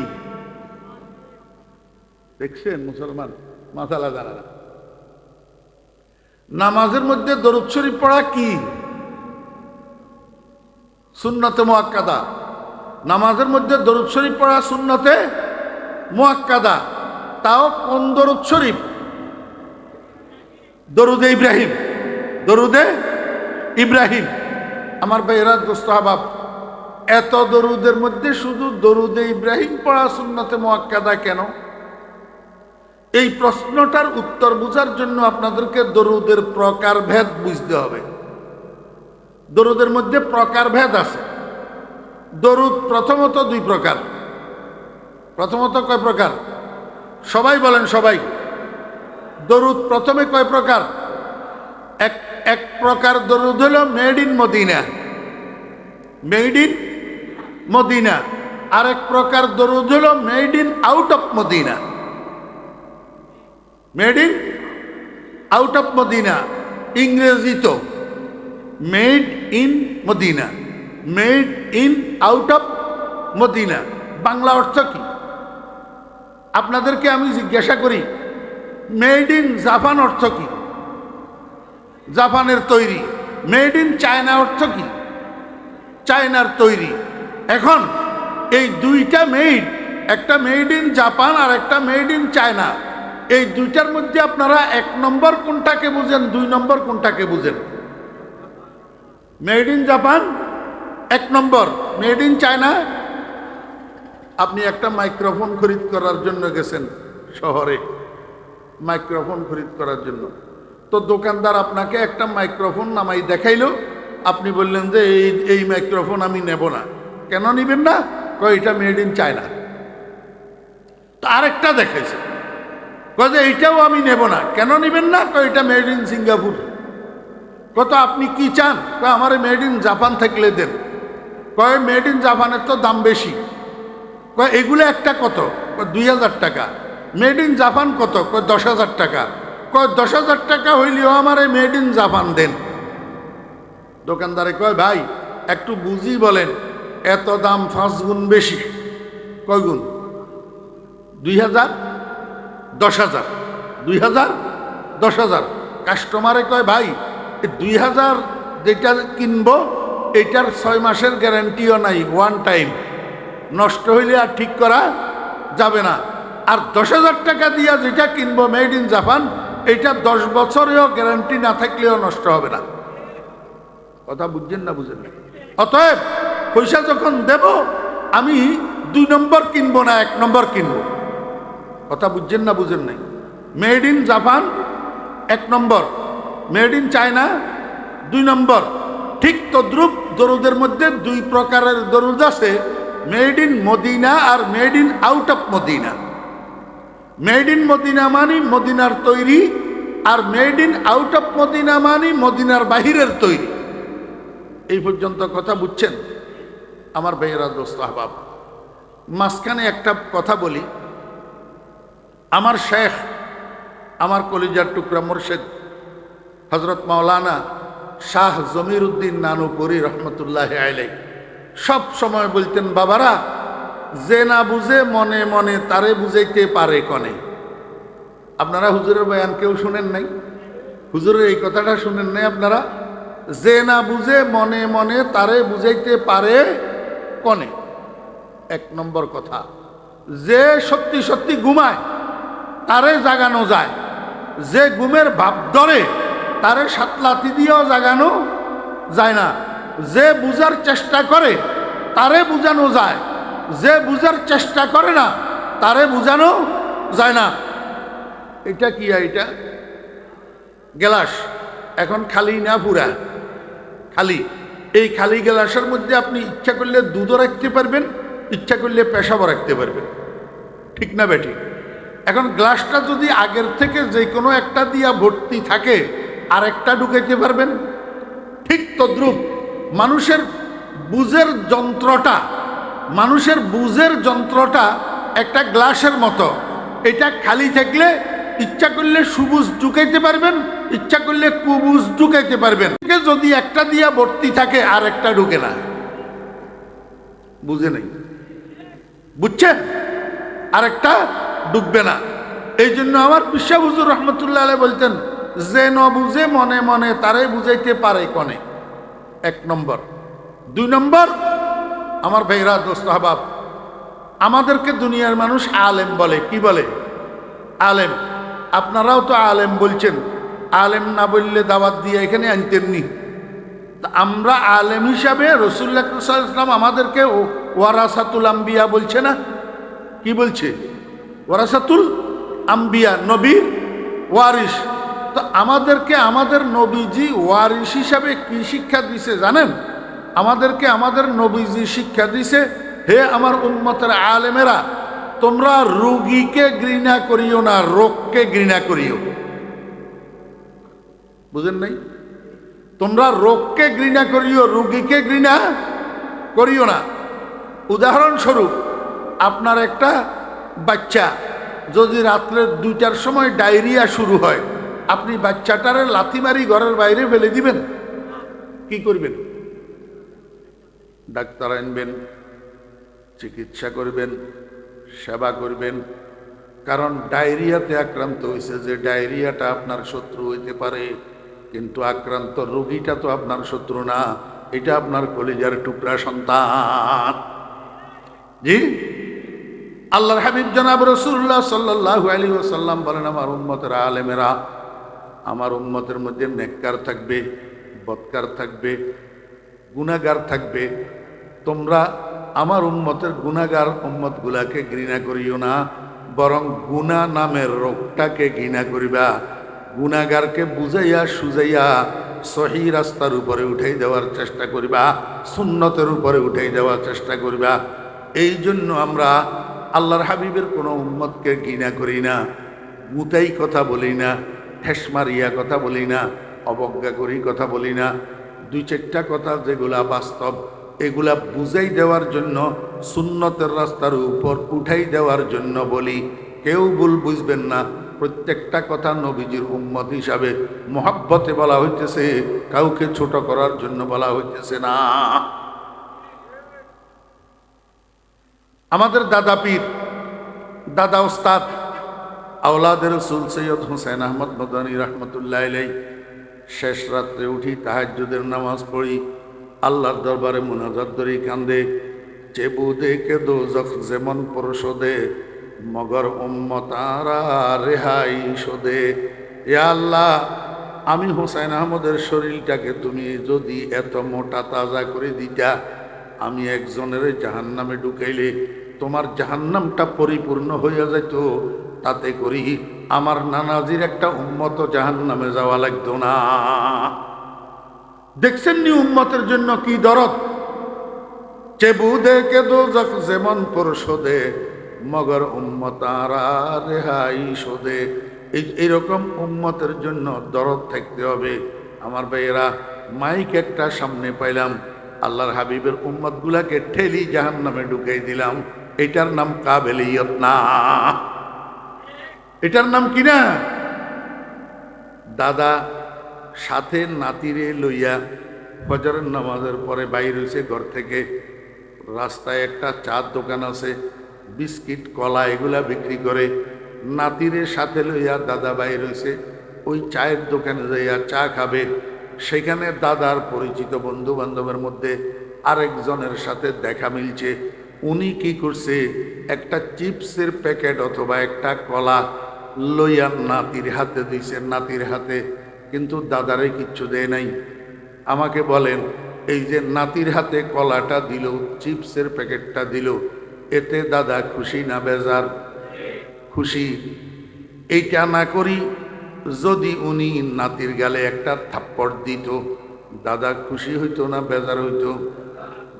Speaker 1: দেখছেন? মুসলমান মাসালা জানা না। নামাজের মধ্যে দরুদ শরীফ পড়া কি? সুন্নতে মুআক্কাদা। নামাজের মধ্যে দরুদ শরীফ পড়া সুন্নতে মুআক্কাদা। তাও কোন দরুদ শরীফ? দরুদে ইব্রাহিম, দরুদে ইব্রাহিম। আমার ভাইয়েরা, দোস্ত আহবাব, এত দরুদের মধ্যে শুধু দরুদে ইব্রাহিম পড়া সুন্নতে মুআক্কাদা কেন? এই প্রশ্নটার উত্তর বোঝার জন্য আপনাদেরকে দরুদের প্রকারভেদ বুঝতে হবে। দরুদের মধ্যে প্রকারভেদ আছে। দরুদ প্রথমত দুই প্রকার। প্রথমত কয় প্রকার? সবাই বলেন, সবাই। দরুদ প্রথমে কয় প্রকার? এক প্রকার দরুদ হলো made in Madina, made in Madina. আরেক প্রকার দরুদ হলো made in out of Medina, made in out of Madina. ইংরেজি তো made in Madina, made in out of Madina. Bangla অর্থ কি? আপনাদেরকে আমি জিজ্ঞাসা করি, মেড ইন জাপান অর্থ কি? জাপানের তৈরি। মেড ইন চায়না অর্থ কি? চায়নার তৈরি। এখন এই দুইটা মেড, একটা মেড ইন জাপান আর একটা মেড ইন চায়না, এই দুইটার মধ্যে আপনারা এক নম্বর কোনটাকে বুঝেন, দুই নম্বর কোনটাকে বুঝেন? মেড ইন জাপান এক নম্বর, মেড ইন চায়না। আপনি একটা মাইক্রোফোন খরিদ করার জন্য গেছেন শহরে, মাইক্রোফোন খরিদ করার জন্য। তো দোকানদার আপনাকে একটা মাইক্রোফোন নামাই দেখাইলো, আপনি বললেন যে এই মাইক্রোফোন আমি নেব না। কেন নিবেন না? কয় এটা মেড ইন চায়না। তো আরেকটা দেখাইছে, কয় যে এইটাও আমি নেব না। কেন নিবেন না? কয় এটা মেড ইন সিঙ্গাপুর। কত আপনি কি চান? কয় আমার মেড ইন জাপান থাকলে দেন। কয় মেড ইন জাপানের তো দাম বেশি। কয় এগুলো একটা কত? কয় 2000 টাকা। মেড ইন জাপান কত? কয় 10,000 টাকা। কয় 10,000 টাকা হইলেও আমার মেড ইন জাপান দেন। দোকানদারে কয় ভাই একটু বুঝি বলেন, এত দাম 5 গুণ বেশি। কয় গুণ? 2000, 10,000, 2000, 10,000। কাস্টমারে কয় ভাই 2000 যেটা কিনবো এটার 6 মাসের গ্যারান্টিও নাই, ওয়ান টাইম, নষ্ট হইলে আর ঠিক করা যাবে না। আর 10,000 টাকা দিয়া যেটা কিনবো মেড ইন জাপান, এটা 10 বছরেও গ্যারান্টি না থাকলেও নষ্ট হবে না। কথা বুঝছেন না? বুঝেন না? অতএব পয়সা যখন দেব আমি 2 নম্বর কিনবো না, 1 নম্বর কিনবো। কথা বুঝছেন না? বুঝেন নাই? Made in Japan 1 number, made in China 2 number. ঠিক তদ্রুপ দরুদের মধ্যে 2 প্রকারের দরুদ আছে, মেড ইন মদিনা আর made in out of Medina. Made in Medina মানে মদিনার তৈরি, আর made in out of Medina মানে মদিনার বাহিরের তৈরি। এই পর্যন্ত কথা বুঝছেন আমার ভাইয়েরা, দোস্ত আহবাব? মাঝখানে একটা কথা বলি। আমার শেখ, আমার কলিজার টুকরা মুর্শিদ হযরত মাওলানা শাহ জমির উদ্দিন নানুপুরি রহমতুল্লাহ আলাইহি সব সময় বলতেন, বাবারা যে না বুঝে মনে মনে তারে বুঝাইতে পারে কনে। আপনারা হুজুরের বয়ান কেউ শুনেন নাই? হুজুরের এই কথাটা শুনেন নাই আপনারা? যে না বুঝে মনে মনে তারে বুঝাইতে পারে কনে। 1 নম্বর কথা। যে সত্যি সত্যি ঘুমায় তারে জাগানো যায়, যে ঘুমের ভাব ধরে তারে 7 লাথি দিয়েও জাগানো যায় না। যে বুঝার চেষ্টা করে তারে বুঝানো যায়, যে বুঝার চেষ্টা করে না তারে বুঝানো যায় না। এটা কি? এটা গ্লাস এখন খালি না পুরা? খালি। এই খালি গ্লাসের মধ্যে আপনি ইচ্ছা করলে দুধও রাখতে পারবেন, ইচ্ছা করলে পেশাবও রাখতে পারবেন, ঠিক না বেটি? এখন গ্লাসটা যদি আগের থেকে যে কোনো একটা দিয়া ভর্তি থাকে আর একটা ঢুকাইতে পারবেন। ঠিক তদ্রুপ মানুষের বুঝের যন্ত্রটা, মানুষের বুঝের যন্ত্রটা একটা গ্লাসের মতো। এটা খালি থাকলে ইচ্ছা করলে সুবুজ ঢুকাইতে পারবেন, ইচ্ছা করলে কুবুজ ঢুকাইতে পারবেন। যদি একটা দিয়া ভর্তি থাকে আর একটা ঢুকে না, বুঝে নেই, বুঝছেন? আর একটা ঢুকবে না। এই জন্য আমার পিসা হুজুর রহমতুল্লাহ আলাইহি বলতেন, যে ন বুঝে মনে মনে তারে বুঝাইতে পারে কনে। 1 নম্বর। 2 নম্বর, আমার ভাইরা, দোস্ত আহবাব, আমাদেরকে দুনিয়ার মানুষ আলেম বলে। কি বলে? আলেম, আপনারাও তো আলেম বলছেন, আলেম না বললে দাওয়াত দিয়ে এখানে আনতেননি। আমরা আলেম হিসাবে রাসূলুল্লাহ সাল্লাল্লাহু আলাইহি ওয়াসাল্লাম আমাদেরকে ওয়ারাসাতুল আম্বিয়া বলছে না? কি বলছে? ওয়ারাসাতুল আম্বিয়া, নবীর ওয়ারিস। তো আমাদেরকে আমাদের নবীজি ওয়ারিস হিসাবে কি শিক্ষা দিছে জানেন? আমাদেরকে আমাদের নবীজি শিক্ষা দিছে, হে আমার উম্মতের আলেমেরা, তোমরা রোগীকে ঘৃণা করিও না, রোগকে ঘৃণা করিও। বুঝেন নাই? তোমরা রোগকে ঘৃণা করিও, রোগীকে ঘৃণা করিও না। উদাহরণস্বরূপ, আপনার একটা বাচ্চা যদি রাত্রে 2টার সময় ডায়রিয়া শুরু হয়, আপনি বাচ্চাটারে লাথি মারি ঘরের বাইরে ফেলে দিবেন? কি করবেন? ডাক্তার আনবেন, চিকিৎসা করবেন, সেবা করবেন। কারণ ডায়রিয়াতে আক্রান্ত হয়েছে, যে ডায়রিয়াটা আপনার শত্রু হইতে পারে, কিন্তু আক্রান্ত রোগীটা তো আপনার শত্রু না, এটা আপনার কলিজার টুকরা সন্তান। জি, আল্লাহর হাবিব জনাব রাসূলুল্লাহ সাল্লাল্লাহু আলাইহি ওয়াসাল্লাম বলেন, আমার উম্মতের আলেমেরা, আমার উম্মতের মধ্যে নেককার থাকবে, বদকার থাকবে, গুনাহগার থাকবে। তোমরা আমার উম্মতের গুনাহগার উম্মতগুলাকে ঘৃণা করিও না, বরং গুনাহ নামের রোগটাকে ঘৃণা করিবা। গুনাহগারকে বুঝাইয়া সুজাইয়া সহি রাস্তার উপরে উঠাই দেওয়ার চেষ্টা করিবা, সুন্নতের উপরে উঠাই দেওয়ার চেষ্টা করিবা। এই জন্য আমরা আল্লাহর হাবিবের কোনো উম্মতকে ঘৃণা করি না, মুতাই কথা বলি না, ঠেস মারিয়া কথা বলি না, অবজ্ঞা করি কথা বলি না। 2-4টা কথা যেগুলা বাস্তব, এগুলা বুঝাই দেওয়ার জন্য, সুন্নতের রাস্তার উপর উঠাই দেওয়ার জন্য বলি। কেউ ভুল বুঝবেন না, প্রত্যেকটা কথা নবীজির উম্মত হিসাবে মহব্বতে বলা হইতেছে, কাউকে ছোট করার জন্য বলা হইতেছে না। আমাদের দাদা পীর, দাদা ওস্তাদ আওলাদের রাসূল সৈয়দ হুসাইন আহমদ মদনী রহমতুল্লাহ আলাইহি শেষ রাত্রে উঠি, তাহাজ্জুদের নামাজ পড়ি, আল্লাহর দরবারে মুনাজাত ধরি, কান্দে, চেবু দেখে দোজখ যেমন পরশোদে, মগর উম্মতারা রেহাই শোদে। এ আল্লাহ, আমি হুসাইন আহমদের শরীরটাকে তুমি যদি এত মোটা তাজা করে দিতা, আমি একজনের জাহান্নামে ঢুকাইলে তোমার জাহান্নামটা পরিপূর্ণ হইয়া যাইত, তাতে করি আমার নানাজির একটা উম্মত জাহান্নামে যাওয়া লাগতো না। দেখছেন নি উম্মতের জন্য কি দরদ? চেবু দেখে দোজখ যেমন পরশোদে, মগর উম্মতারা রেহাই শোদে। এইরকম উম্মতের জন্য দরদ থাকতে হবে। আমার ভাইয়েরা, মাইক একটা সামনে পাইলাম, আল্লাহর হাবিবের উম্মতগুলাকে ঠেলি জাহান্নামে ঢুকাই দিলাম, এটার নাম কাবেলিয়ত না। এটার নাম কি না? দাদা সাথে নাতিরে লইয়া ফজরের নামাজের পরে বাইর হইছে ঘর থেকে। রাস্তায় একটা চার দোকান আছে, বিস্কিট কলা এগুলা বিক্রি করে। নাতিরে সাথে লইয়া দাদা বাইর হইছে, ওই চায়ের দোকানে যাইয়া চা খাবে। সেখানে দাদার পরিচিত বন্ধু বান্ধবের মধ্যে আরেকজনের সাথে দেখা মিলছে। উনি কি করছে, একটা চিপসের প্যাকেট অথবা একটা কলা লইয়া নাতির হাতে দিছে, নাতির হাতে, কিন্তু দাদারে কিচ্ছু দেয় নাই। আমাকে বলেন, এই যে নাতির হাতে কলাটা দিল, চিপসের প্যাকেটটা দিল, এতে দাদা খুশি না বেজার? খুশি। এইটা না করি যদি উনি নাতির গালে একটা থাপ্পড় দিত, দাদা খুশি হইতো না বেজার হইতো?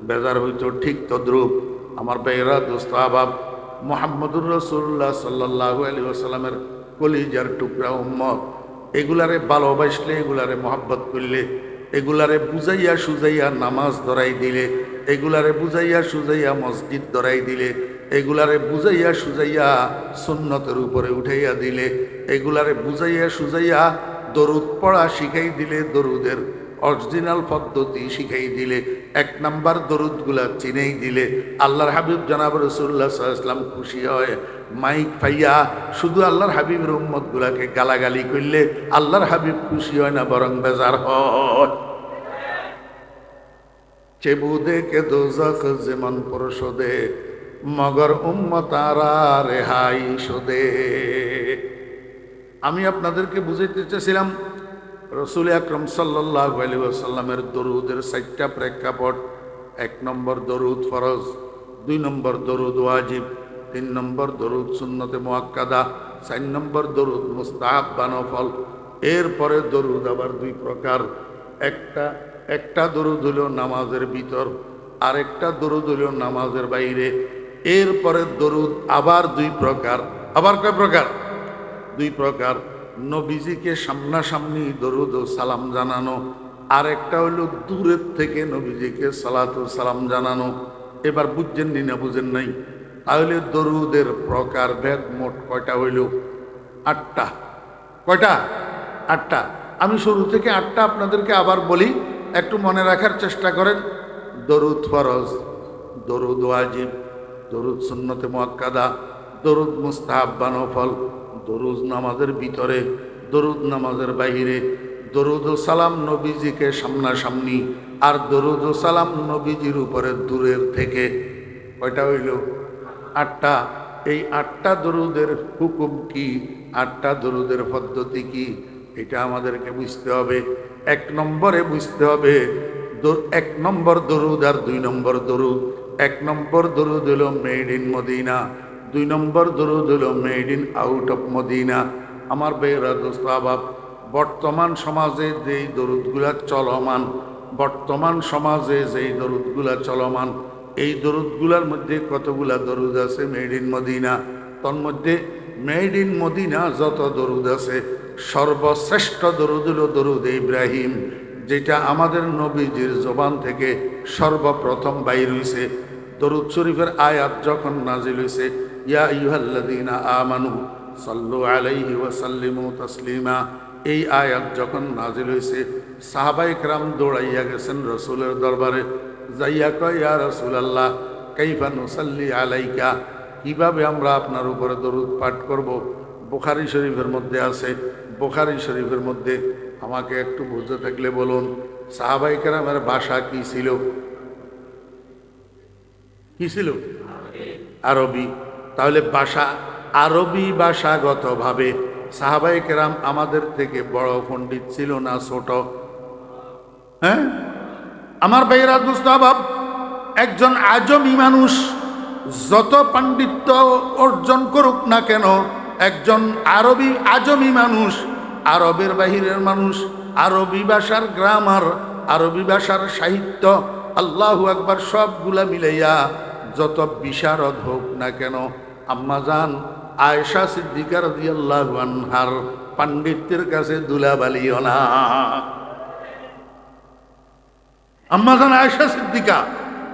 Speaker 1: বেজার হইতো। ঠিক তদ্রূপ আমার ভাইয়েরা, দোস্ত আহবাব, মুহাম্মদুর রাসূলুল্লাহ সাল্লাল্লাহু আলাইহি ওয়াসাল্লামের কলিজার টুকরা উম্মত, এগুলারে ভালোবাসলে, এগুলারে মহব্বত করলে, এগুলারে বুঝাইয়া সুজাইয়া নামাজ ধরাই দিলে, এগুলারে বুঝাইয়া সুজাইয়া মসজিদ ধরাই দিলে, এগুলারে বুঝাইয়া সুজাইয়া সুন্নতের উপরে উঠাইয়া দিলে, এগুলারে বুঝাইয়া সুজাইয়া দরুদ পড়া শিখাই দিলে, দরুদের অরিজিনাল পদ্ধতি শিখাই দিলে, 1 নাম্বার দরুদগুলা চিনেই দিলে, আল্লাহর হাবিব জনাব রাসূলুল্লাহ সাল্লাল্লাহু আলাইহি ওয়াসাল্লাম খুশি হয়। মাইক পাইয়া শুধু আল্লাহর হাবিবের উম্মতগুলাকে গালাগালি করলে আল্লাহর হাবিব খুশি হয় না, বরং বেজার হয়। চেবু দেখে দোজখ যেমন পরশোদে, মগর উম্মতারা রেহাই শোদে। আমি আপনাদেরকে বুঝাইতে চেয়েছিলাম রসুল আকরম সাল্লাল্লাহু আলাইহি ওয়াসাল্লামের দরুদের 4টা প্রেক্ষাপট। 1 নম্বর দরুদ ফরজ, 2 নম্বর দরুদ ওয়াজিব, 3 নম্বর দরুদ সুন্নতে মুআক্কাদা, 4 নম্বর দরুদ মুস্তাহাব বা নফল। এরপরে দরুদ আবার 2 প্রকার। একটা দরুদ হলো নামাজের ভিতর, আরেকটা দরুদ হলো নামাজের বাইরে। এরপরে দরুদ আবার 2 প্রকার। আবার কয় প্রকার? 2 প্রকার। নবীজিকে সামনাসামনি দরুদ ও সালাম জানানো, আর একটা হইল দূরের থেকে নবীজিকে সালাত ও সালাম জানানো। এবার বুঝছেন নি না বুঝেন নাই? তাহলে দরুদের প্রকার ভেদ মোট কয়টা হইল? 8টা। কয়টা? 8টা। আমি শুরু থেকে 8টা আপনাদেরকে আবার বলি, একটু মনে রাখার চেষ্টা করেন। দরুদ ফরজ, দরুদ ওয়াজিব, দরুদ সুন্নতে মুআক্কাদা, দরুদ মুস্তাহাব বা নফল, দরুদ নামাজের ভিতরে, দরুদ নামাজের বাইরে, দরুদ ও সালাম নবীজিকে সামনাসামনি, আর দরুদ ও সালাম নবীজির উপরে দূরের থেকে। কয়টা হইল? 8টা। এই 8টা দরুদের হুকুম কি, 8টা দরুদের পদ্ধতি কি, এটা আমাদেরকে বুঝতে হবে। 1 নম্বরে বুঝতে হবে 1 নম্বর দরুদ আর 2 নম্বর দরুদ। 1 নম্বর দরুদ হলো মেড ইন মদিনা, 2 নম্বর দরুদ হলো made in out of Medina. আমার ভাইয়েরা, দোস্ত আহবাব, বর্তমান সমাজে যেই দরুদগুলা চলমান, বর্তমান সমাজে যেই দরুদগুলা চলমান, এই দরুদগুলার মধ্যে কতগুলা দরুদ আছে মেড ইন মদিনা। তন্মধ্যে মেড ইন মদিনা যত দরুদ আছে, সর্বশ্রেষ্ঠ দরুদ হলো দরুদ ইব্রাহিম, যেটা আমাদের নবীজির জবান থেকে সর্বপ্রথম বাইর হইছে। দরুদ শরীফের আয়াত যখন নাজিল হইছে, ইয়া আইয়ুহাল্লাযীনা আমানু সাল্লু আলাইহি ওয়া সাল্লিমু তাসলিমা, এই আয়াত যখন নাজিল হইছে, সাহাবায়ে কেরাম দৌড়াইয়া গেছেন রসুলের দরবারে, যাইয়া কয়, ইয়া রাসূলুল্লাহ কাইফা নুসাল্লি আলাইকা, কিভাবে আমরা আপনার উপরে দরুদ পাঠ করব? বুখারী শরীফের মধ্যে আছে। বুখারী শরীফের মধ্যে আমাকে একটু বুঝতে থাকলে বলুন, সাহাবায়ে কেরামের ভাষা কি ছিল? কি ছিল? আরবি। তাহলে ভাষা, আরবি ভাষাগতভাবে সাহাবায়ে কেরাম আমাদের থেকে বড় পণ্ডিত ছিল না ছোট? হ্যাঁ, আমার ভাইয়েরা, দোস্ত আহবাব, একজন আজমি মানুষ যত পাণ্ডিত্য অর্জন করুক না কেন, একজন আজমি মানুষ, আরবের বাহিরের মানুষ, আরবি ভাষার গ্রামার, আরবি ভাষার সাহিত্য, আল্লাহু আকবার, সবগুলা মিলাইয়া যত বিশারদ হোক না কেন, আম্মাজান আয়েশা সিদ্দিকা রাদিয়াল্লাহু আনহার পাণ্ডিত্যের কাছে দুলাবালিও না। আম্মাজান আয়েশা সিদ্দিকা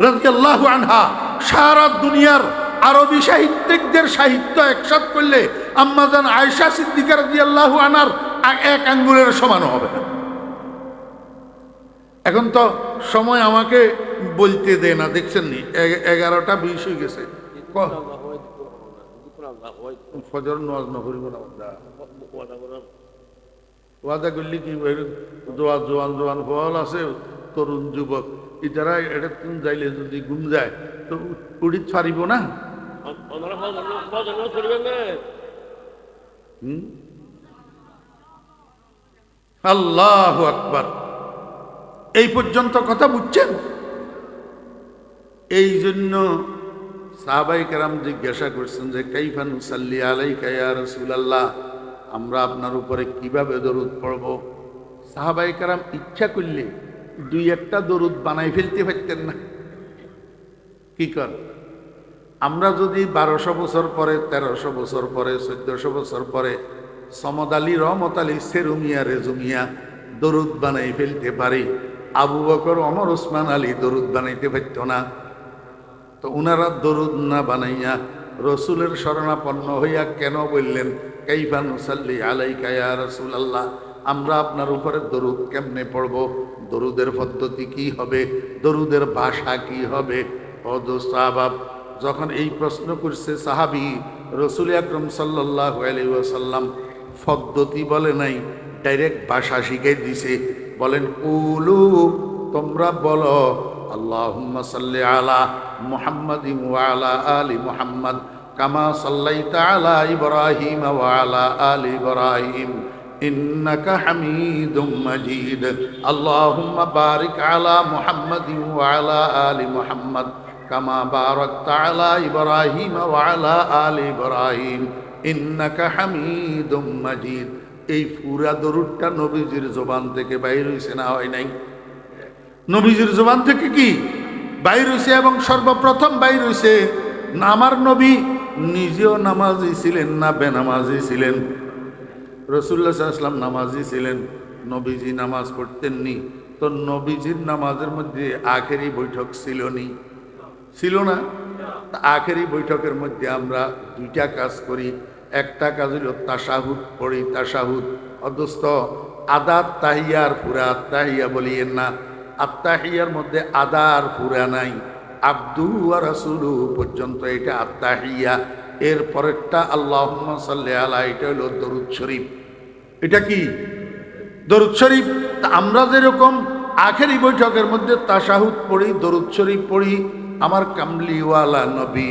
Speaker 1: রাদিয়াল্লাহু আনহা সারা দুনিয়ার আরবি সাহিত্যিকদের সাহিত্য একসাথ করলে আম্মাজান আয়েশা সিদ্দিকা রাদিয়াল্লাহু আনহার 1 আঙ্গুলের সমান হবে না। এখন তো সময় আমাকে বলতে দেয় না, দেখছেন নি? 11টা 20 হয়ে গেছে। ফজর নামাজ না করিব না, ওয়াদা করলে কি জোয়ান ফল আছে, তরুণ যুবক, ইতারা এটা তুমি যাইলে যদি ঘুম যায় তো উড়িত পারিব না। আল্লাহু আকবার। এই পর্যন্ত কথা বুঝছেন? এই জন্য সাহাবায়ে কেরাম জিজ্ঞাসা করছেন যে কাইফা নুসাল্লি আলাইকা ইয়া রাসূলুল্লাহ, আমরা আপনার উপরে কিভাবে দরুদ পড়ব? সাহাবায়ে কেরাম ইচ্ছা করলে 2-1টা দরুদ বানাই ফেলতে পারতেন না? কি কর, আমরা যদি 1200 বছর পরে, 1300 বছর পরে, 1400 বছর পরে সমদ আলী, রহমত আলী, সেরুমিয়া, রেজুমিয়া দরুদ বানাই ফেলতে পারি, আবু বকর, ওমর, ওসমান আলী দরুদ বানাইতে পারত না? তো উনারা দরুদ না বানাইয়া রসুলের শরণাপন্ন হইয়া কেন বললেন কাইফা নুসাল্লি আলাইকা ইয়া রাসূলুল্লাহ, আমরা আপনার উপরে দরুদ কেমনে পড়ব? দরুদের পদ্ধতি কি হবে? দরুদের ভাষা কি হবে? ও দোস্ত আহবাব, যখন এই প্রশ্ন করছে সাহাবী, রসুল আকরম সাল্লাল্লাহু আলাইহি ওয়াসাল্লাম পদ্ধতি বলে নাই, ডাইরেক্ট ভাষা শিখাই দিছে। বলেন কুলু, তোমরা বলো, আল্লাহুম্মা সাল্লি আলা মুহাম্মাদিন ওয়া আলা আলি মুহাম্মাদ কামা সাল্লাইতা আলা ইব্রাহিম ওয়া আলা আলি ইব্রাহিম ইন্নাকা হামিদুম মাজিদ। আল্লাহুম্মা বারিক আলা মুহাম্মাদিন ওয়া আলা আলি মুহাম্মাদ কামা বারাকতা আলা ইব্রাহিম ওয়া আলা আলি ইব্রাহিম ইন্নাকা হামিদুম মাজিদ। এই পুরা দরুদটা নবীজির জবান থেকে বাইর হইছে না হয় নাই? নবীজির জবান থেকে কি বাইর হইছে? এবং সর্বপ্রথম বাইর হইছে না আমার নবী নিজেও নামাজি ছিলেন না বেনামাজি ছিলেন? রাসূলুল্লাহ সাল্লাল্লাহু আলাইহি ওয়াসাল্লাম নামাজি ছিলেন, নবীজি নামাজ পড়তেননি। তো নবীজির নামাজের মধ্যে আখেরি বৈঠক ছিল না? আখেরি বৈঠকের মধ্যে আমরা দুইটা কাজ করি। একটা কাজ হইল তাশাহুদ পড়ি, তাশাহুদ। অদস্ত আদার তাহিয়ার পুরা আত্তাহিয়া বলিয়েন না, আত্তাহিয়ার মধ্যে আদার পুরা নাই, আব্দু ওয়া রাসূলু পর্যন্ত এটা আত্তাহিয়া। এর পরেরটা আল্লাহুম্মা সাল্লি আলা, এটা হলো দরুদ শরীফ। এটা কি? দরুদ শরীফ। তা আমরা যেরকম আখেরি বৈঠকের মধ্যে তাশাহুদ পড়ি, দরুদ শরীফ পড়ি, আমার কামলিওয়ালা নবী,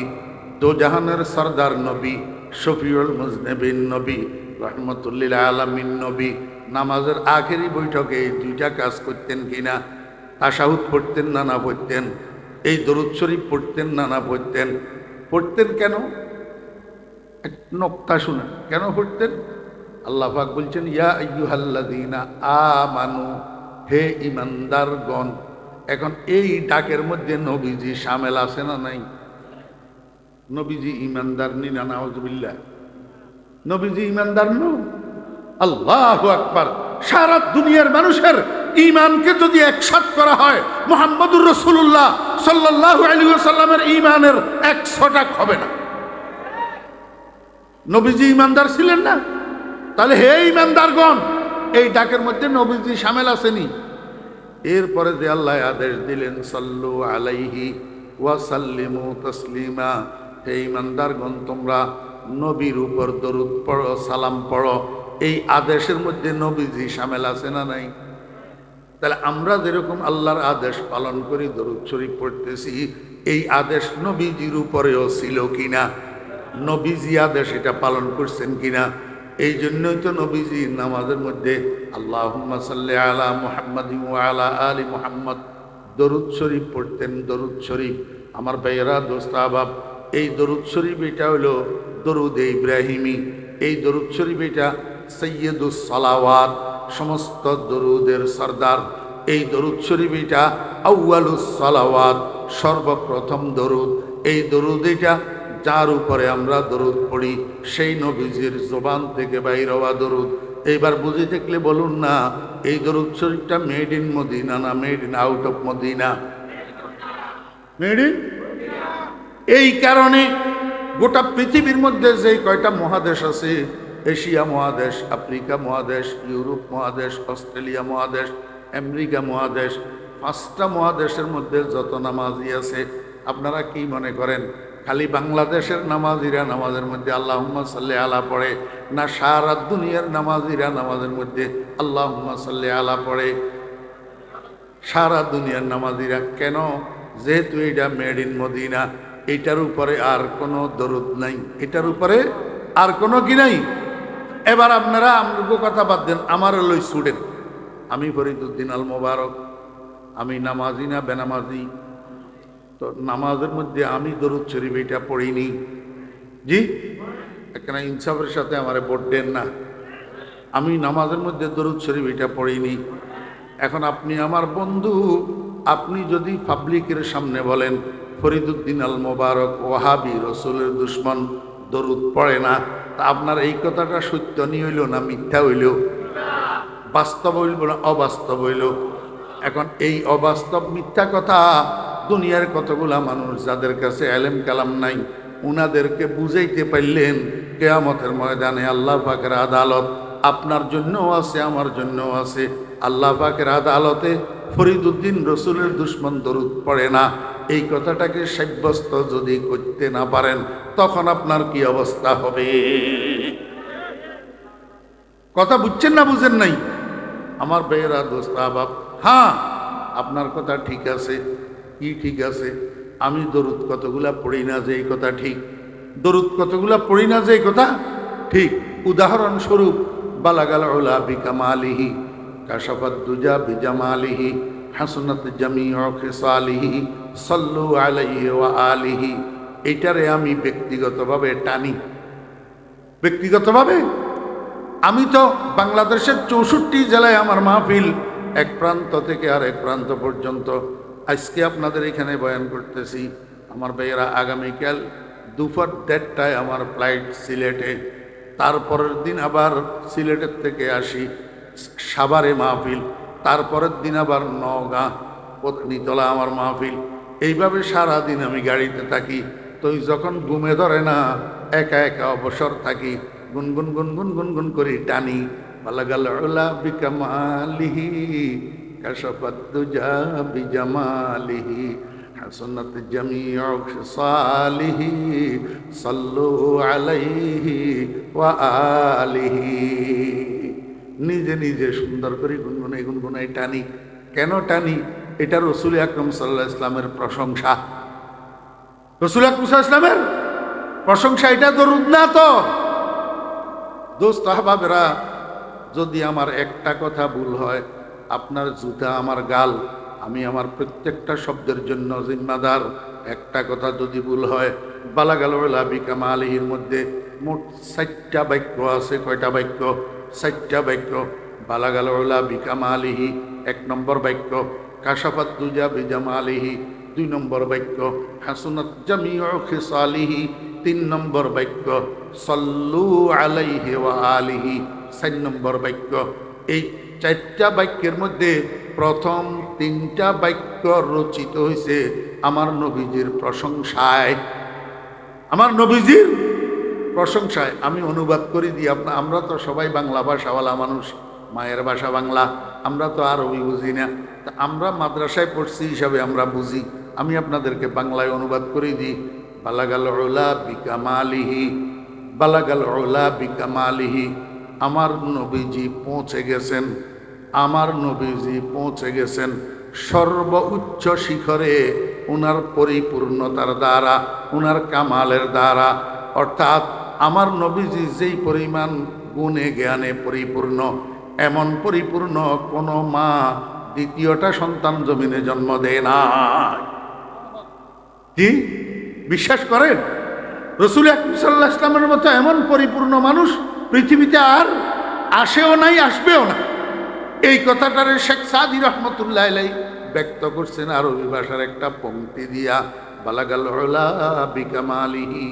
Speaker 1: দোজাহানের সরদার নবী, শফিউল মুজনিবিন নবী, রহমতুল্লিল আলামিন নবী নামাজের আখেরি বৈঠকে এই দুইটা কাজ করতেন কিনা? তাশাহুদ পড়তেন না না পড়তেন? এই দরুদ শরীফ পড়তেন না না পড়তেন? পড়তেন কেন? এক নক্তা শুনে কেন পড়তেন? আল্লাহ পাক বলছেন ইয়া আইয়ুহাল্লাযীনা আমানু, হে ঈমানদারগণ। এখন এই ডাকের মধ্যে নবীজি শামেল আছে না নাই? নবীজি ঈমানদার নি না? নাউযুবিল্লাহ। নবীজি ঈমানদার নো? আল্লাহু আকবার। সারা দুনিয়ার মানুষের ঈমানকে যদি একসাথ করা হয়, মুহাম্মদুর রাসূলুল্লাহ সাল্লাল্লাহু আলাইহি ওয়াসাল্লামের ঈমানের 100 হবে না। নবীজি ঈমানদার ছিলেন না? তাহলে হে ঈমানদারগণ, এই ডাকের মধ্যে নবীজি শামেল আসেনি? এরপরে যে আল্লাহ আদেশ দিলেন সাল্লু আলাইহি ওয়া সাল্লিমু তাসলিমা, হে ঈমানদারগণ তোমরা নবীর উপর দরুদ পড়ো, সালাম পড়ো। এই আদেশের মধ্যে নবীজি শামেল আছে না নাই? তাহলে আমরা যেরকম আল্লাহর আদেশ পালন করি, দরুদ শরীফ পড়তেছি, এই আদেশ নবীজির উপরেও ছিল কিনা? নবীজি আদেশ এটা পালন করছেন কিনা? এই জন্যই তো নবীজি নামাজের মধ্যে আল্লাহুম্মা সাল্লি আলা মুহাম্মাদিন ওয়া আলা আলি মুহাম্মদ দরুদ শরীফ পড়তেন। দরুদ শরীফ আমার ভাইয়েরা, দোস্ত আহবাব, এই দরুদ শরীফ এটা হলো দরুদ ইব্রাহিমি। এই দরুদ শরীফ এটা সৈয়দুস সালাওয়াত, সমস্ত দরুদের সরদার। এই দরুদ শরীফ এটা আউয়ালুস সালাওয়াত, সর্বপ্রথম দরুদ। এই দরুদ এটা যার উপরে আমরা দরুদ পড়ি, সেই নবীজির জবান থেকে বাইর হওয়া দরুদ। এইবার বুঝে থাকলে বলুন না, এই দরুদ শরীফটা মেড ইন মদিনা না made in out of Medina? Made in. এই কারণে গোটা পৃথিবীর মধ্যে যে কয়টা মহাদেশ আছে, এশিয়া মহাদেশ, আফ্রিকা মহাদেশ, ইউরোপ মহাদেশ, অস্ট্রেলিয়া মহাদেশ, আমেরিকা মহাদেশ, 5টা মহাদেশের মধ্যে যত নামাজি আছে, আপনারা কি মনে করেন খালি বাংলাদেশের নামাজিরা নামাজের মধ্যে আল্লাহুম্মা সাল্লি আলা পড়ে না সারা দুনিয়ার নামাজিরা নামাজের মধ্যে আল্লাহুম্মা সাল্লি আলা পড়ে? সারা দুনিয়ার নামাজিরা। কেন? যেহেতু এটা মেড ইন মদিনা, এটার উপরে আর কোনো দরুদ নাই, এটার উপরে আর কোনো কি নাই। এবার আপনারা আমগো কথা বাদ দেন, আমার লই স্টুডেন্ট, আমি ফরিদউদ্দিন আল মোবারক, আমি নামাজি না বেনামাজি? তো নামাজের মধ্যে আমি দরুদ শরীফ এটা পড়িনি। জি, এখানে ইনসাফের সাথে আমারে ভোট দেন না। আমি নামাজের মধ্যে দরুদ শরীফ এটা পড়িনি। এখন আপনি আমার বন্ধু, আপনি যদি পাবলিকের সামনে বলেন ফরিদউদ্দিন আল মোবারক ওয়াহাবি, রসুলের দুশ্মন, দরুদ পড়ে না, তা আপনার এই কথাটা সত্য নিয়ে হইল না মিথ্যা হইল? বাস্তব হইল না অবাস্তব হইল? এখন এই অবাস্তব মিথ্যা কথা দুনিয়ার কতগুলা মানুষ যাদের কাছে এলেম কালাম নাই, উনাদেরকে বুঝাইতে পারলেন কিয়ামতের ময়দানে আল্লাহ পাকের আদালত আপনার জন্যও আছে, আমার জন্যও আছে। আল্লাহ পাকের আদালতে ফরিদউদ্দিন রসুলের দুশ্মন দরুদ পড়ে না, এই কথাটাকে সাব্যস্ত যদি করতে না পারেন, তখন আপনার কি অবস্থা হবে? কথা বুঝছেন না বুঝেন নাই? আমার ভাইয়েরা, দোস্ত আহবাব, হ্যাঁ আপনার কথা ঠিক আছে। কি ঠিক আছে? আমি দরুদ কতগুলা পড়ি না যে এই কথা ঠিক? দরুদ কতগুলা পড়ি না যে কথা ঠিক। উদাহরণস্বরূপ বালাগাল উলা বিকামালিহি, কাশাফাত দুজা বিজামালিহি, হাসনাত জামিউ খিসালিহি, সাল্লু আলাইহি ওয়া আলিহি। এইটারে আমি ব্যক্তিগতভাবে টানি। ব্যক্তিগতভাবে আমি তো বাংলাদেশের 64 জেলায় আমার মাহফিল, এক প্রান্ত থেকে আর এক প্রান্ত পর্যন্ত। আজকে আপনাদের এখানে বয়ান করতেছি। আমার ভাইয়েরা আগামীকাল দুপুর 1:30টায় আমার ফ্লাইট সিলেটে, তারপরের দিন আবার সিলেটের থেকে আসি সাভারে মাহফিল, তারপরের দিন আবার নওগাঁ পত্নীতলা আমার মাহফিল। এইভাবে সারাদিন আমি গাড়িতে থাকি। তো যখন ঘুমে ধরে না, একা একা অবসর থাকি, গুনগুন গুনগুন গুনগুন করি টানি। বালাগাল উলা বিকামালিহি, কাশাফাত দুজা বিজামালিহি, হাসনাত জামিউ খিসালিহি, সাল্লু আলাইহি ওয়া আলিহি। নিজে নিজে সুন্দর করে গুনগুনে গুনগুনাই টানি। কেন টানি? এটা রসুল আকরাম সাল্লাল্লাহু আলাইহি ওয়াসাল্লামের প্রশংসা। রসুল আকরাম সাল্লাল্লাহু আলাইহি ওয়াসাল্লামের প্রশংসা, এটা দরুদ না তো। দোস্ত আহবাবেরা, যদি আমার একটা কথা ভুল হয়, আপনার জুতা আমার গাল, আমি আমার প্রত্যেকটা শব্দের জন্য জিম্মাদার। একটা কথা যদি ভুল হয়, বালাগাল উলা বিকামালিহির মধ্যে মোট 4টা বাক্য আছে। কয়টা বাক্য? 4টা বাক্য। বালাগাল উলা বিকামালিহি 1 নম্বর বাক্য, কাশাফাত দুজা বিজামালিহি 2 নম্বর বাক্য, হাসনাত জামিউ খিসালিহি 3 নম্বর বাক্য, সাল্লু আলাইহি ওয়া আলিহি 4 নম্বর বাক্য। এই 4টা বাক্যের মধ্যে প্রথম 3টা বাক্য রচিত হয়েছে আমার নবীজির প্রশংসায়। আমার নবীজির প্রশংসায়। আমি অনুবাদ করে দিই। আমরা তো সবাই বাংলা ভাষাওয়ালা মানুষ, মায়ের ভাষা বাংলা, আমরা তো আরবি বুঝি না। তা আমরা মাদ্রাসায় পড়ছি হিসাবে আমরা বুঝি। আমি আপনাদেরকে বাংলায় অনুবাদ করে দিই। বালাগাল উলা বিকামালিহি, বালাগাল উলা বিকামালিহি, আমার নবীজি পৌঁছে গেছেন, আমার নবীজি পৌঁছে গেছেন সর্বোচ্চ শিখরে ওনার পরিপূর্ণতার দ্বারা, ওনার কামালের দ্বারা। অর্থাৎ আমার নবীজি যেই পরিমাণ গুণে জ্ঞানে পরিপূর্ণ, এমন পরিপূর্ণ কোনো মা দ্বিতীয়টা সন্তান জমিনে জন্ম দেয় না। কি বিশ্বাস করেন? রসুল আকরাম সাল্লাল্লাহু আলাইহি ওয়াসাল্লামের মতো এমন পরিপূর্ণ মানুষ পৃথিবীতে আর আসেও নাই, আসবেও না। এই কথাটারে শেখ সাদি রহমতুল্লাহ আলাইহি ব্যক্ত করছেন আরবি ভাষার একটা পংক্তি দিয়া। বালাগাল উলা বিকামালিহি,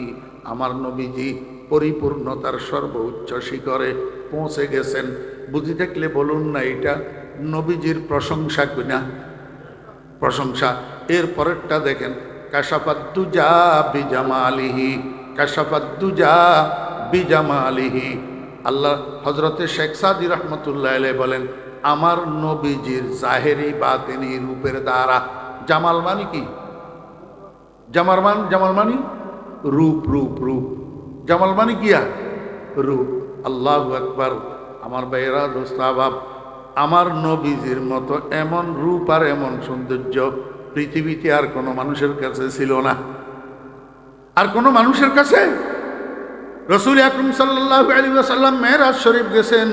Speaker 1: আমার নবীজি পরিপূর্ণতার সর্বোচ্চ শিখরে পৌঁছে গেছেন। বুঝি থাকলে বলুন না, এটা নবীজির প্রশংসা কিনা? প্রশংসা। এর পরেরটা দেখেন, কাশাফাত দুজা বিজামালিহি, কাশাফাত দুজা বিজামালিহি। আল্লাহ হযরতে শেখ সাদি রহমতুল্লাহ আলাইহি বলেন, আমার নবীজির জাহেরি বাতিনি রূপের দ্বারা। জামাল মানে কি? জামাল মানে রূপ, রূপ, রূপ। জামাল মানে কিয়া? রূপ। আল্লাহু আকবার। আমার ভাইয়েরা, দোস্ত আহবাব, আমার নবীজির মতো এমন রূপ আর এমন সৌন্দর্য পৃথিবীতে আর কোনো মানুষের কাছে ছিল না। আর কোনো মানুষের কাছে। রসুল আকরাম সাল্লাল্লাহু আলাইহি ওয়াসাল্লাম মেরাজ শরীফ গেছেন।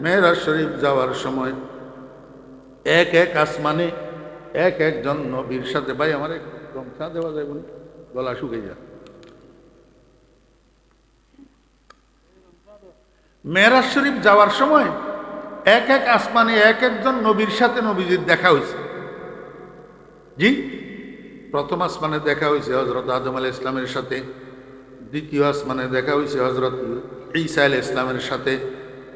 Speaker 1: মেরাজ শরীফ যাওয়ার সময় এক এক আসমানে এক একজন নবীর সাথে, ভাই আমার গামছা দেওয়া যায়, গলা শুকিয়ে যায়। মেরাজ শরীফ যাওয়ার সময় এক এক আসমানে এক একজন নবীর সাথে নবীজির দেখা হয়েছে। জি, প্রথম আসমানে দেখা হয়েছে হযরত আদম আলাইহিস সালামের সাথে, দ্বিতীয় আসমানে দেখা হয়েছে হযরত ঈসা আলাইহিস সালামের সাথে,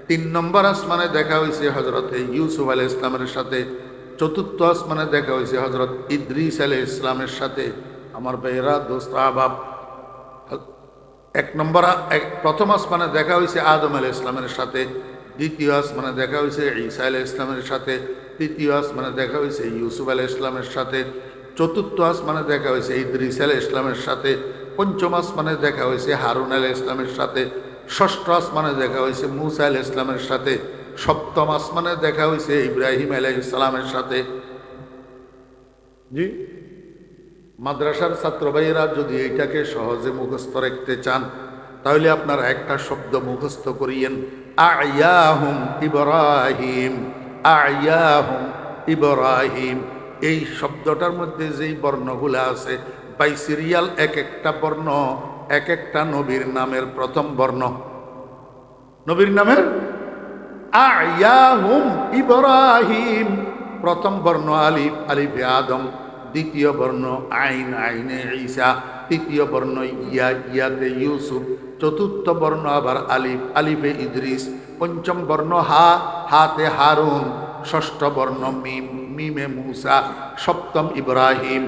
Speaker 1: 3 নম্বর আসমানে দেখা হয়েছে হযরত ইউসুফ আলাইহিস সালামের সাথে, চতুর্থ আসমানে দেখা হয়েছে হযরত ইদ্রিস আলাইহিস সালামের সাথে। আমার ভাইয়েরা, দোস্ত আহবাব, প্রথম আসমানে দেখা হয়েছে আদম আলাইহিস সালামের সাথে, দ্বিতীয় আসমানে দেখা হয়েছে ঈসা আলাইহিস সালামের সাথে, তৃতীয় আসমানে দেখা হয়েছে ইউসুফ আলাইহিস সালামের সাথে, চতুর্থ আসমানে দেখা হয়েছে ইদ্রিস আলাইহিস সালামের সাথে, পঞ্চম আসমানে দেখা হয়েছে হারুন আলাইহিস সালামের সাথে, ষষ্ঠ আসমানে দেখা হয়েছে মূসা আলাইহিস সালামের সাথে, সপ্তম আসমানে দেখা হয়েছে ইব্রাহিম আলাইহিস সালামের সাথে। জি, মাদ্রাসার ছাত্র ভাইয়েরা যদি এইটাকে সহজে মুখস্থ রাখতে চান, তাহলে আপনারা একটা শব্দ মুখস্থ করিয়েন, আয়াহুম ইব্রাহিম, আয়াহুম ইব্রাহিম। এই শব্দটার মধ্যে যেই বর্ণগুলো আছে, বাই সিরিয়াল এক একটা বর্ণ এক একটা নবীর নামের প্রথম বর্ণ, নবীর নামের আয়াহুম ইব্রাহিম, প্রথম বর্ণ আলিফ, আলিফে আদম। দ্বিতীয় বর্ণ আইন, আইনে ঈসা। তৃতীয় বর্ণ ইয়া, ইয়াতে ইউসুফ। চতুর্থ বর্ণ আবার আলিফ, আলিফে ইদ্রিস। পঞ্চম বর্ণ হা, হাতে হারুন। ষষ্ঠ বর্ণ মিম, মিমে মূসা। সপ্তম ইব্রাহিম,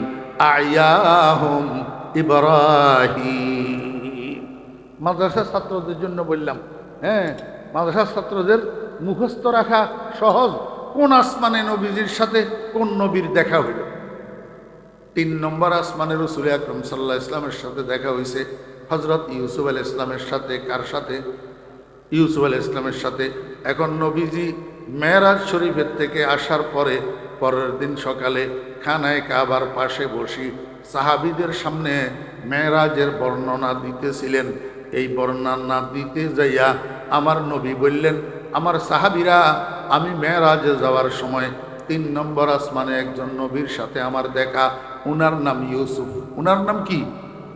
Speaker 1: আয়াহুম ইব্রাহিম। মাদ্রাসার ছাত্রদের জন্য বললাম, হ্যাঁ, মাদ্রাসার ছাত্রদের মুখস্থ রাখা সহজ। কোন আসমানে নবীজির সাথে কোন নবীর দেখা হইল? 3 নম্বর আসমানে রাসূল আকরাম সাল্লাল্লাহু আলাইহি ইসলামের সাথে দেখা হয়েছে হযরত ইউসুফ আলাইহিস ইসলামের সাথে। কার সাথে? ইউসুফ আলাইহিস ইসলামের সাথে। এখন নবীজি মেরাজ শরীফের থেকে আসার পরে পরের দিন সকালে খানায় কাবার পাশে বসি সাহাবীদের সামনে মেরাজের বর্ণনা দিতেছিলেন। এই বর্ণনা দিতে যাইয়া আমার নবী বললেন, আমার সাহাবীরা, আমি মেরাজে যাওয়ার সময় 3 নম্বর আসমানে একজন নবীর সাথে আমার দেখা। উনার নাম ইউসুফ। উনার নাম কি?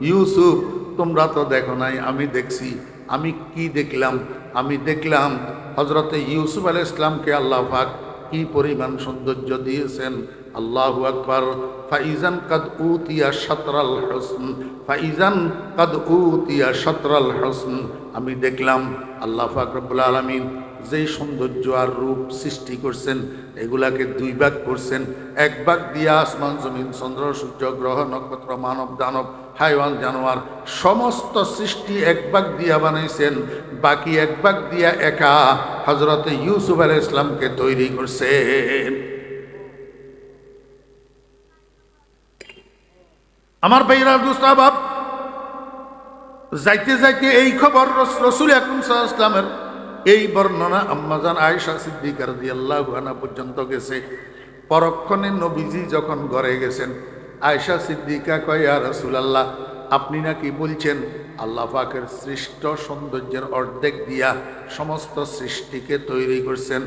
Speaker 1: ইউসুফ। তোমরা তো দেখো নাই, আমি দেখছি। আমি কি দেখলাম? আমি দেখলাম হযরতে ইউসুফ আলাইহিস সালামকে আল্লাহ পাক কি পরিমাণ সৌন্দর্য দিয়েছেন। আল্লাহু আকবার। ফাইজান কাদ উতিয়া শাতরাল হুসন, ফাইজান কাদ উতিয়া শাতরাল হুসন। আমি দেখলাম আল্লাহ পাক রব্বুল আলামিন যেই সৌন্দর্য আর রূপ সৃষ্টি করছেন, এগুলাকে 2 ভাগ করছেন। এক ভাগ দিয়া আসমান জমিন চন্দ্র সূর্য গ্রহ নক্ষত্র মানব দানব হাইওয়ান জানোয়ার সমস্ত সৃষ্টি 1 ভাগ দিয়া বানাইছেন। বাকি 1 ভাগ দিয়া একা হযরতে ইউসুফ আলাইহিস সালামকে তৈরি করছেন। আমার ভাইরা দোস্ত বাপ, যাইতে যাইতে এই খবর রাসূল আকরাম সাল্লাল্লাহু আলাইহি ওয়াসাল্লামের এই বর্ণনা আম্মাজান আয়েশা সিদ্দিকা রাদিয়াল্লাহু আনহা পর্যন্ত গেছে। পরক্ষণে নবীজি যখন ঘরে গেছেন, আয়েশা সিদ্দিকা কয়, ইয়া রাসূলুল্লাহ, আপনি নাকি বলছেন আল্লাহ পাকের সৃষ্ট সৌন্দর্যের অর্ধেক দিয়া সমস্ত সৃষ্টিকে তৈরি করছেন,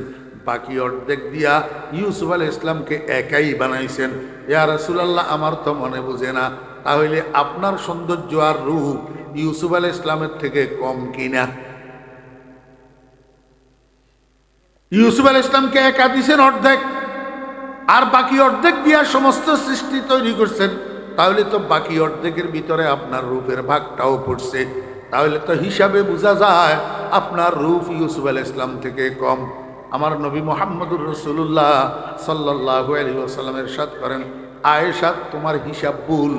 Speaker 1: বাকি অর্ধেক দিয়া ইউসুফ আলাইহিস সালামকে একাই বানাইছেন। ইয়া রাসূলুল্লাহ, আমার তো মনে বুঝে না, তাহলে আপনার সৌন্দর্য আর রূপ ইউসুফ আলাইহিস সালামের থেকে কম কিনা? ইউসুফ আলাইহিস সালামকে একা দিয়েছেন অর্ধেক, আর বাকি অর্ধেক দিয়া সমস্ত সৃষ্টি তৈরি করছেন। তাহলে তো বাকি অর্ধেকের ভিতরে আপনার রূপের ভাগটাও পড়ছে। তাহলে তো হিসাবে বোঝা যায় আপনার রূপ ইউসুফ আলাইহিস সালাম থেকে কম। আমার নবী মুহাম্মদুর রাসূলুল্লাহ সাল্লাল্লাহু আলাইহি ওয়াসাল্লামের ইরশাদ করেন, আয়েশা, তোমার হিসাব ভুল,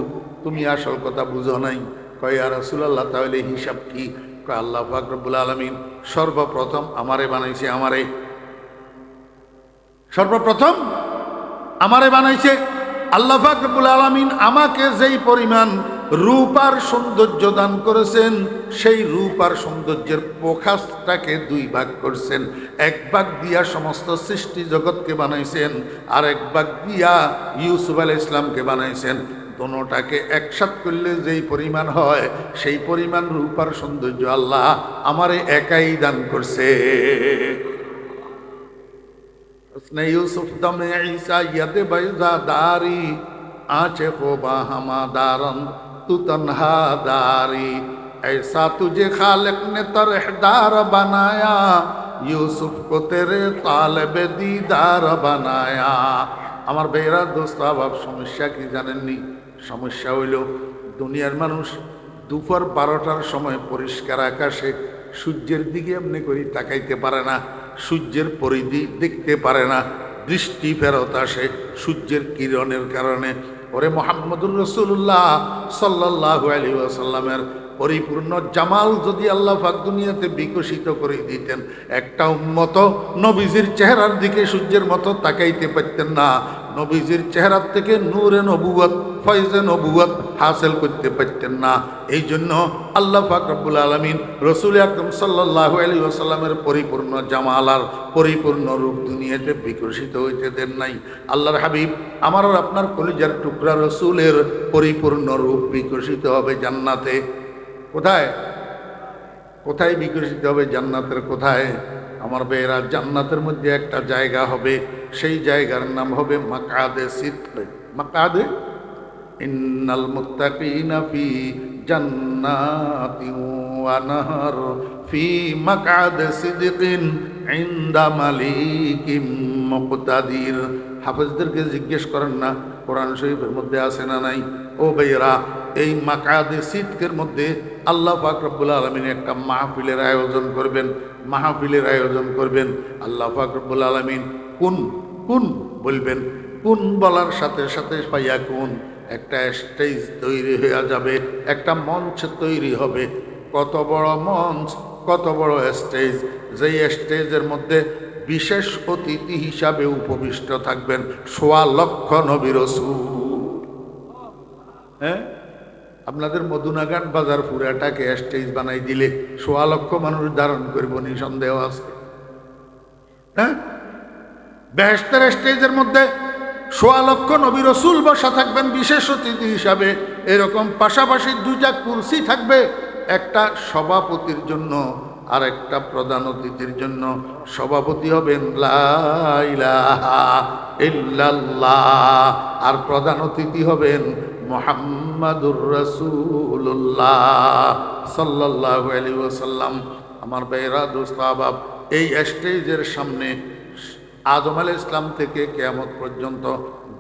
Speaker 1: তুমি আসল কথা বুঝো নাই। কয়, ইয়া রাসূলুল্লাহ, তাহলে হিসাব কি? কয়, আল্লাহ পাক রব্বুল আলামিন সর্বপ্রথম আমারে বানাইছে, সর্বপ্রথম আমারে বানাইছে। আল্লাহ পাক রব্বুল আলামিন আমাকে যেই পরিমাণ রূপ আর সৌন্দর্য দান করেছেন, সেই রূপ আর সৌন্দর্যের প্রকাশটাকে 2 ভাগ করছেন। 1 ভাগ দিয়া সমস্ত সৃষ্টি জগৎকে বানাইছেন, আর 1 ভাগ দিয়া ইউসুফ আলাইহিস সালামকে বানাইছেন। দোনোটাকে একসাথ করলে যেই পরিমাণ হয়, সেই পরিমাণ রূপ আর সৌন্দর্য আল্লাহ আমারে একাই দান করছে। उसने यूसुफ दमे ईसा यद बैजा दारी आंचे को बाहमा दारन तू तन्हा दारी ऐसा तुझे खालिक ने तरहदार बनाया यूसुफ को तेरे तालिब दीदार बनाया। আমার ভাইরা দোস্ত বাপ, সমস্যা কি জানেননি? সমস্যা হইল দুনিয়ার মানুষ দুপুর 12টার সময় পরিষ্কার আকাশে সূর্যের দিকে এমনি করে তাকাইতে পারে না, সূর্যের পরিধি দেখতে পারে না, দৃষ্টি ফেরত আসে সূর্যের কিরণের কারণে। ওরে মুহাম্মদুর রাসূলুল্লাহ সাল্লাল্লাহু আলাইহি ওয়াসাল্লামের পরিপূর্ণ জামাল যদি আল্লাহ পাক দুনিয়াতে বিকশিত করে দিতেন, একটা উম্মত নবীজির চেহারার দিকে সূর্যের মতো তাকাইতে পারতেন না। নবীজির চেহারা থেকে নূরে নবুয়ত ফয়জে নবুয়ত হাসিল করতে পারতেন না। এই জন্য আল্লাহ পাক রব্বুল আলামিন রাসূল আকরাম সাল্লাল্লাহু আলাইহি ওয়াসাল্লামের পরিপূর্ণ জামাল আর পরিপূর্ণ রূপ দুনিয়াতে বিকশিত হইতে দেন নাই। আল্লাহর হাবিব আমার আর আপনার কলিজার টুকরা রাসূলের পরিপূর্ণ রূপ বিকশিত হবে জান্নাতে। কোথায় কোথায় বিকশিত হবে? জান্নাতের কোথায়? আমার বেয়েরা, জান্নাতের মধ্যে একটা জায়গা হবে, সেই জায়গার নাম হবে মাকাদে সিদক। মাকাদে ইন্নাল মুত্তাকিনা ফি জান্নাতিন ওয়া নাহার ফি মাকাদে সিদকিন ইনদা মালিকিম মুকতাদির। হাফেজদেরকে জিজ্ঞেস করেন না কোরআন শরীফের মধ্যে আছে না নাই? ও ভাইয়েরা, এই মাকাদে সিদকের মধ্যে আল্লাহ পাক রব্বুল আলামিন একটা মাহফিলের আয়োজন করবেন। মাহফিলের আয়োজন করবেন আল্লাহ পাক রব্বুল আলামিন। কোন কোন বলবেন, কোন বলার সাথে সাথে পাইয়া কোন একটা স্টেজ তৈরি হয়ে যাবে, একটা মঞ্চ তৈরি হবে। কত বড় মঞ্চ, কত বড় স্টেজ! যেই স্টেজের মধ্যে বিশেষ অতিথি হিসাবে উপবিষ্ট থাকবেন ১,০০,০০০ নবী রাসূল। হ্যাঁ, আপনাদের মধুনাগান বাজার পুরাটাকে স্টেজ বানাই দিলে ১,০০,০০০ মানুষ ধারণ করব নি সন্দেহ আছে? হ্যাঁ, বেহেশতের স্টেজের মধ্যে ১,০০,০০০ নবী রাসূল বসা থাকবেন বিশেষ অতিথি হিসাবে। এরকম পাশাপাশি দুইটা কুরসি থাকবে, একটা সভাপতির জন্য আর একটা প্রধান অতিথির জন্য। সভাপতি হবেন লা ইলাহা ইল্লাল্লাহ, আর প্রধান অতিথি হবেন মুহাম্মাদুর রাসূলুল্লাহ সাল্লাল্লাহু আলাইহি ওয়াসাল্লাম। আমার ভাইরা, দোস্ত আহবাব, এই স্টেজের সামনে আদম আলাইহিস সালাম থেকে কিয়ামত পর্যন্ত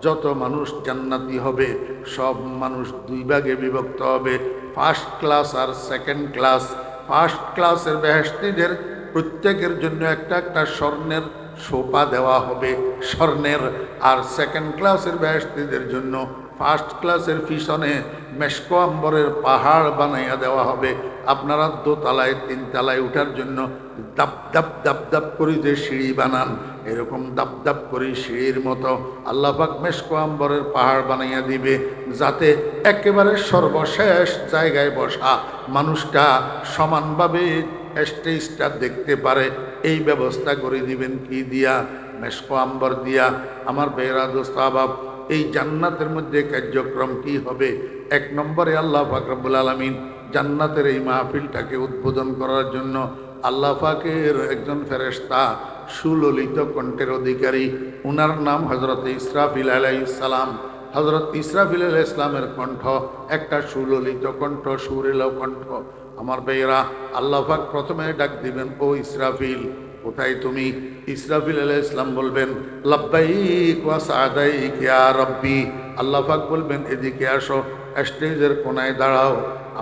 Speaker 1: যত মানুষ জান্নাতি হবে সব মানুষ দুই ভাগে বিভক্ত হবে, ফার্স্ট ক্লাস আর সেকেন্ড ক্লাস। ফার্স্ট ক্লাসের বেহেশতীদের প্রত্যেকের জন্য একটা একটা স্বর্ণের সোপা দেওয়া হবে, স্বর্ণের। আর সেকেন্ড ক্লাসের বেহেশতীদের জন্য ফার্স্ট ক্লাসের পিছনে মেশক আম্বরের পাহাড় বানাইয়া দেওয়া হবে। আপনারা দোতলায় তিনতলায় উঠার জন্য দাপ দাপ দাপ দাপ করে যে সিঁড়ি বানান, এরকম দাপ দাপ করে সিঁড়ির মতো আল্লাহ পাক মেশক আম্বরের পাহাড় বানাইয়া দিবে, যাতে একেবারে সর্বশেষ জায়গায় বসা মানুষটা সমানভাবে স্টেজটা দেখতে পারে। এই ব্যবস্থা করে দিবেন কি দিয়া? মেশক আম্বর দিয়া। আমার বেরা দোস্ত আহবাব, এই জান্নাতের মধ্যে কার্যক্রম কি হবে? এক নম্বরে আল্লাহ পাক রব্বুল আলামিন জান্নাতের এই মাহফিলটাকে উদ্বোধন করার জন্য আল্লাহ পাকের একজন ফেরেশতা, সুললিত কণ্ঠের অধিকারী, উনার নাম হযরত ইসরাফিল আলাইহিস সালাম। হযরত ইসরাফিল আলাইহিস সালামের কণ্ঠ একটা সুললিত কণ্ঠ, সুরেলা কণ্ঠ। আমার ভাইয়েরা, আল্লাহ পাক প্রথমে ডাক দিবেন, ও ইসরাফিল, কোথায় তুমি? ইসরাফিল আলাইহিস সালাম বলবেন, লাব্বাইক ওয়া সাদাইক ইয়া রাব্বি। আল্লাহ পাক বলবেন, এদিকে আসো, স্টেজের কোনায় দাঁড়াও,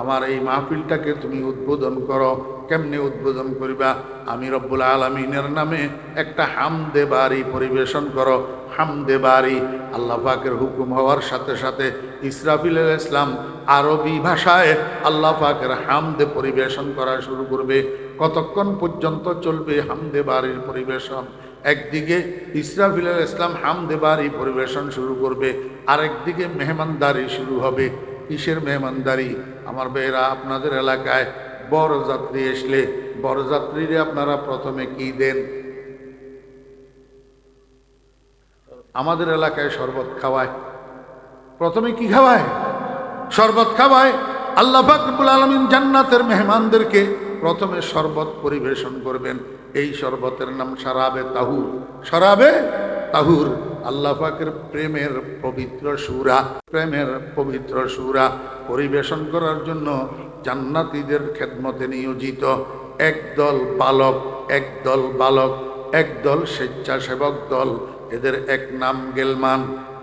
Speaker 1: আমার এই মাহফিলটাকে তুমি উদ্বোধন করো। কেমনে উদ্বোধন করিবা? আমি রব্বুল আলামিনের নামে একটা হামদে বারি পরিবেশন করো। হামদে বারি, আল্লাহ পাকের হুকুম হওয়ার সাথে সাথে ইসরাফিল আলাইহিস সালাম আরবি ভাষায় আল্লাহ পাকের হামদে পরিবেশন করা শুরু করবে। কতক্ষণ পর্যন্ত চলবে হামদে বারির পরিবেশন? একদিকে ইসরাফিল আলাইহিস সালাম হামদে বারি পরিবেশন শুরু করবে, আরেকদিকে মেহমানদারি শুরু হবে। কিসের মেহমানদারি? আমার ভাইয়েরা, আপনাদের এলাকায় বরযাত্রী আসলে বরযাত্রীরে আপনারা প্রথমে কি দেন? আমাদের এলাকায় শরবত খাওয়ায়। প্রথমে কি খাওয়ায়? শরবত খাওয়ায়। আল্লাহ পাক রব্বুল আলামিন জান্নাতের মেহমানদেরকে প্রথমে শরবত পরিবেশন করবেন। এই শরবতের নাম শরাবে তাহুর। শরাবে তাহুর, আল্লাহ পাকের প্রেমের পবিত্র সূরা, প্রেমের পবিত্র সূরা পরিবেশন করার জন্য জান্নাতীদের খেদমতে নিয়োজিত একদল বালক, একদল বালক, একদল স্বেচ্ছাসেবক দল। এদের এক নাম গেলমান,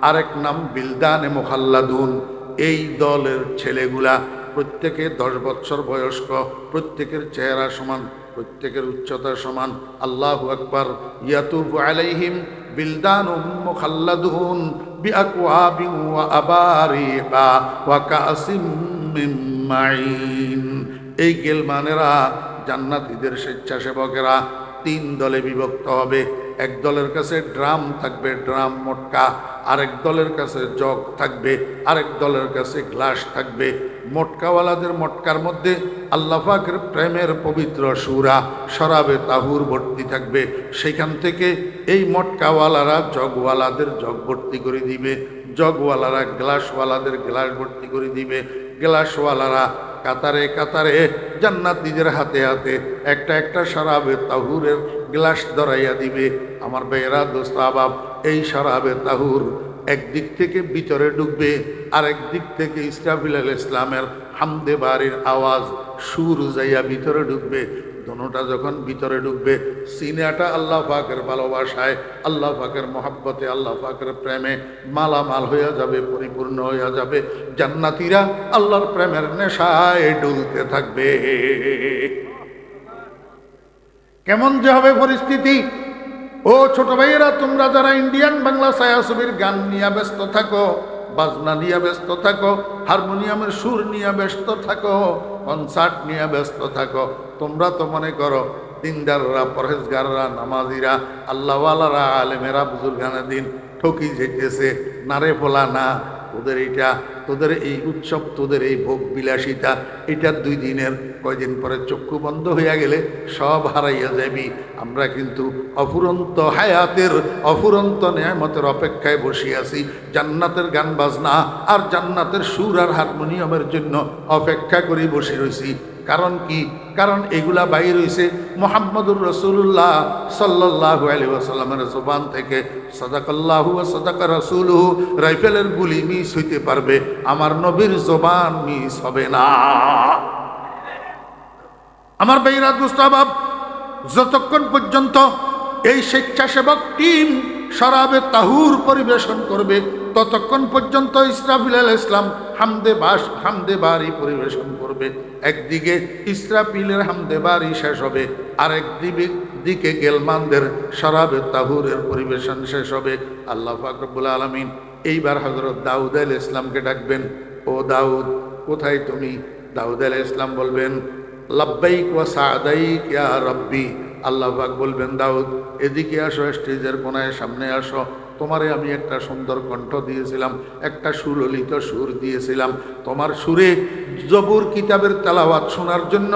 Speaker 1: আরেক নাম বিলদানে মুখাল্লাদুন। এই দলের ছেলেগুলা প্রত্যেকে 10 বৎসর বয়স্ক, প্রত্যেকের চেহারা সমান, প্রত্যেকের উচ্চতা সমান। আল্লাহু আকবার। ইয়াতুফু আলাইহিম বিলদানুম মুখাল্লাদুন বিআকওয়াবিন ওয়া আবারিকা ওয়া কাসিম মিন মাইন। এই গেলমানেরা, জান্নাতীদের স্বেচ্ছাসেবকেরা তিন দলে বিভক্ত হবে। এক দলের কাছে ড্রাম থাকবে, ড্রাম মটকা, আরেক দলের কাছে জগ থাকবে, আরেক দলের কাছে গ্লাস থাকবে। মটকাওয়ালাদের মটকার মধ্যে আল্লাহ পাকের প্রেমের পবিত্র সূরা শরাবে তাহুর ভর্তি থাকবে। সেখান থেকে এই মটকাওয়ালারা জগওয়ালাদের জগ ভর্তি করে দিবে, জগওয়ালারা গ্লাসওয়ালাদের গ্লাস ভর্তি করে দিবে, গ্লাসওয়ালারা কাতারে কাতারে জান্নাতীদের হাতে হাতে একটা একটা শরাবে তাহুরের গ্লাস ধরাইয়া দিবে। আমার ভাইয়েরা, দোস্ত আহবাব, এই শরাবে তাহুর একদিক থেকে ভিতরে ঢুকবে, আরেক দিক থেকে ইসরাফিল আলাইহিস সালামের হামদে বাড়ির আওয়াজ সুর যাইয়া ভিতরে ঢুকবে। দোনোটা যখন ভিতরে ঢুকবে, সিনাটা আল্লাহ পাকের ভালোবাসায়, আল্লাহ পাকের মহাব্বতে, আল্লাহ পাকের প্রেমে মালামাল হইয়া যাবে, পরিপূর্ণ হইয়া যাবে। জান্নাতীরা আল্লাহর প্রেমের নেশায় ডুলতে থাকবে। কেমন যে হবে পরিস্থিতি! ও ছোট ভাইয়েরা, তোমরা যারা ইন্ডিয়ান বাংলা ছায়াছবির গান নিয়ে ব্যস্ত থাকো, বাজনা নিয়ে ব্যস্ত থাকো, হারমোনিয়ামের সুর নিয়ে ব্যস্ত থাকো, কনসার্ট নিয়ে ব্যস্ত থাকো, তোমরা তো মনে করো দিনদাররা, পরহেজগাররা, নামাজিরা, আল্লাহওয়ালারা, আলেমেরা বুজুর্গানের দিন ঠকি যেতেছে। নারে ফোলা না, তোদের এইটা, তোদের এই উৎসব, তোদের এই ভোগ বিলাসিতা, এটা 2 দিনের, কয়দিন পরে চক্ষু বন্ধ হইয়া গেলে সব হারাইয়া যাবি। আমরা কিন্তু অফুরন্ত হায়াতের, অফুরন্ত নেয়ামতের অপেক্ষায় বসে আছি। জান্নাতের গান বাজনা আর জান্নাতের সুর আর হারমোনিয়ামের জন্য অপেক্ষা করে বসে রয়েছি। কারণ কি? কারণ এগুলা বাইর হইছে মুহাম্মদুর রাসূলুল্লাহ সাল্লাল্লাহু আলাইহি ওয়াসাল্লামের জবান থেকে। সাদাকাল্লাহু ওয়া সাদাকা রাসূলুহু। রাইফেলের গুলি মিস হইতে পারবে, আমার নবীর জবান মিস হবে না। আমার ভাইরা, দোস্ত আহবাব, যতক্ষণ পর্যন্ত এই স্বেচ্ছাসেবক টিম শরাবে তাহুর পরিবেশন করবে, ততক্ষণ পর্যন্ত ইসরাফিল আলাইহিস সালাম হামদে বারি পরিবেশন করবে। একদিকে ইসরাফিলের হামদে বারি শেষ হবে, আরেক দিকে গেলমানদের শরাবে তাহুরের পরিবেশন শেষ হবে। আল্লাহ পাক রব্বুল আলামিন এইবার হযরত দাউদ আলাইহিস সালামকে ডাকবেন। ও দাউদ, কোথায় তুমি? দাউদ আলাইহিস সালাম বলবেন, লাব্বাইক ওয়া সাদাইক ইয়া রাব্বি। আল্লাহ পাক বলবেন, দাউদ এদিকে আসো, স্টেজের কোনায় সামনে আসো। তোমারে আমি একটা সুন্দর কণ্ঠ দিয়েছিলাম, একটা সুললিত সুর দিয়েছিলাম। তোমার সুরে জবুর কিতাবের তেলাওয়াত শোনার জন্য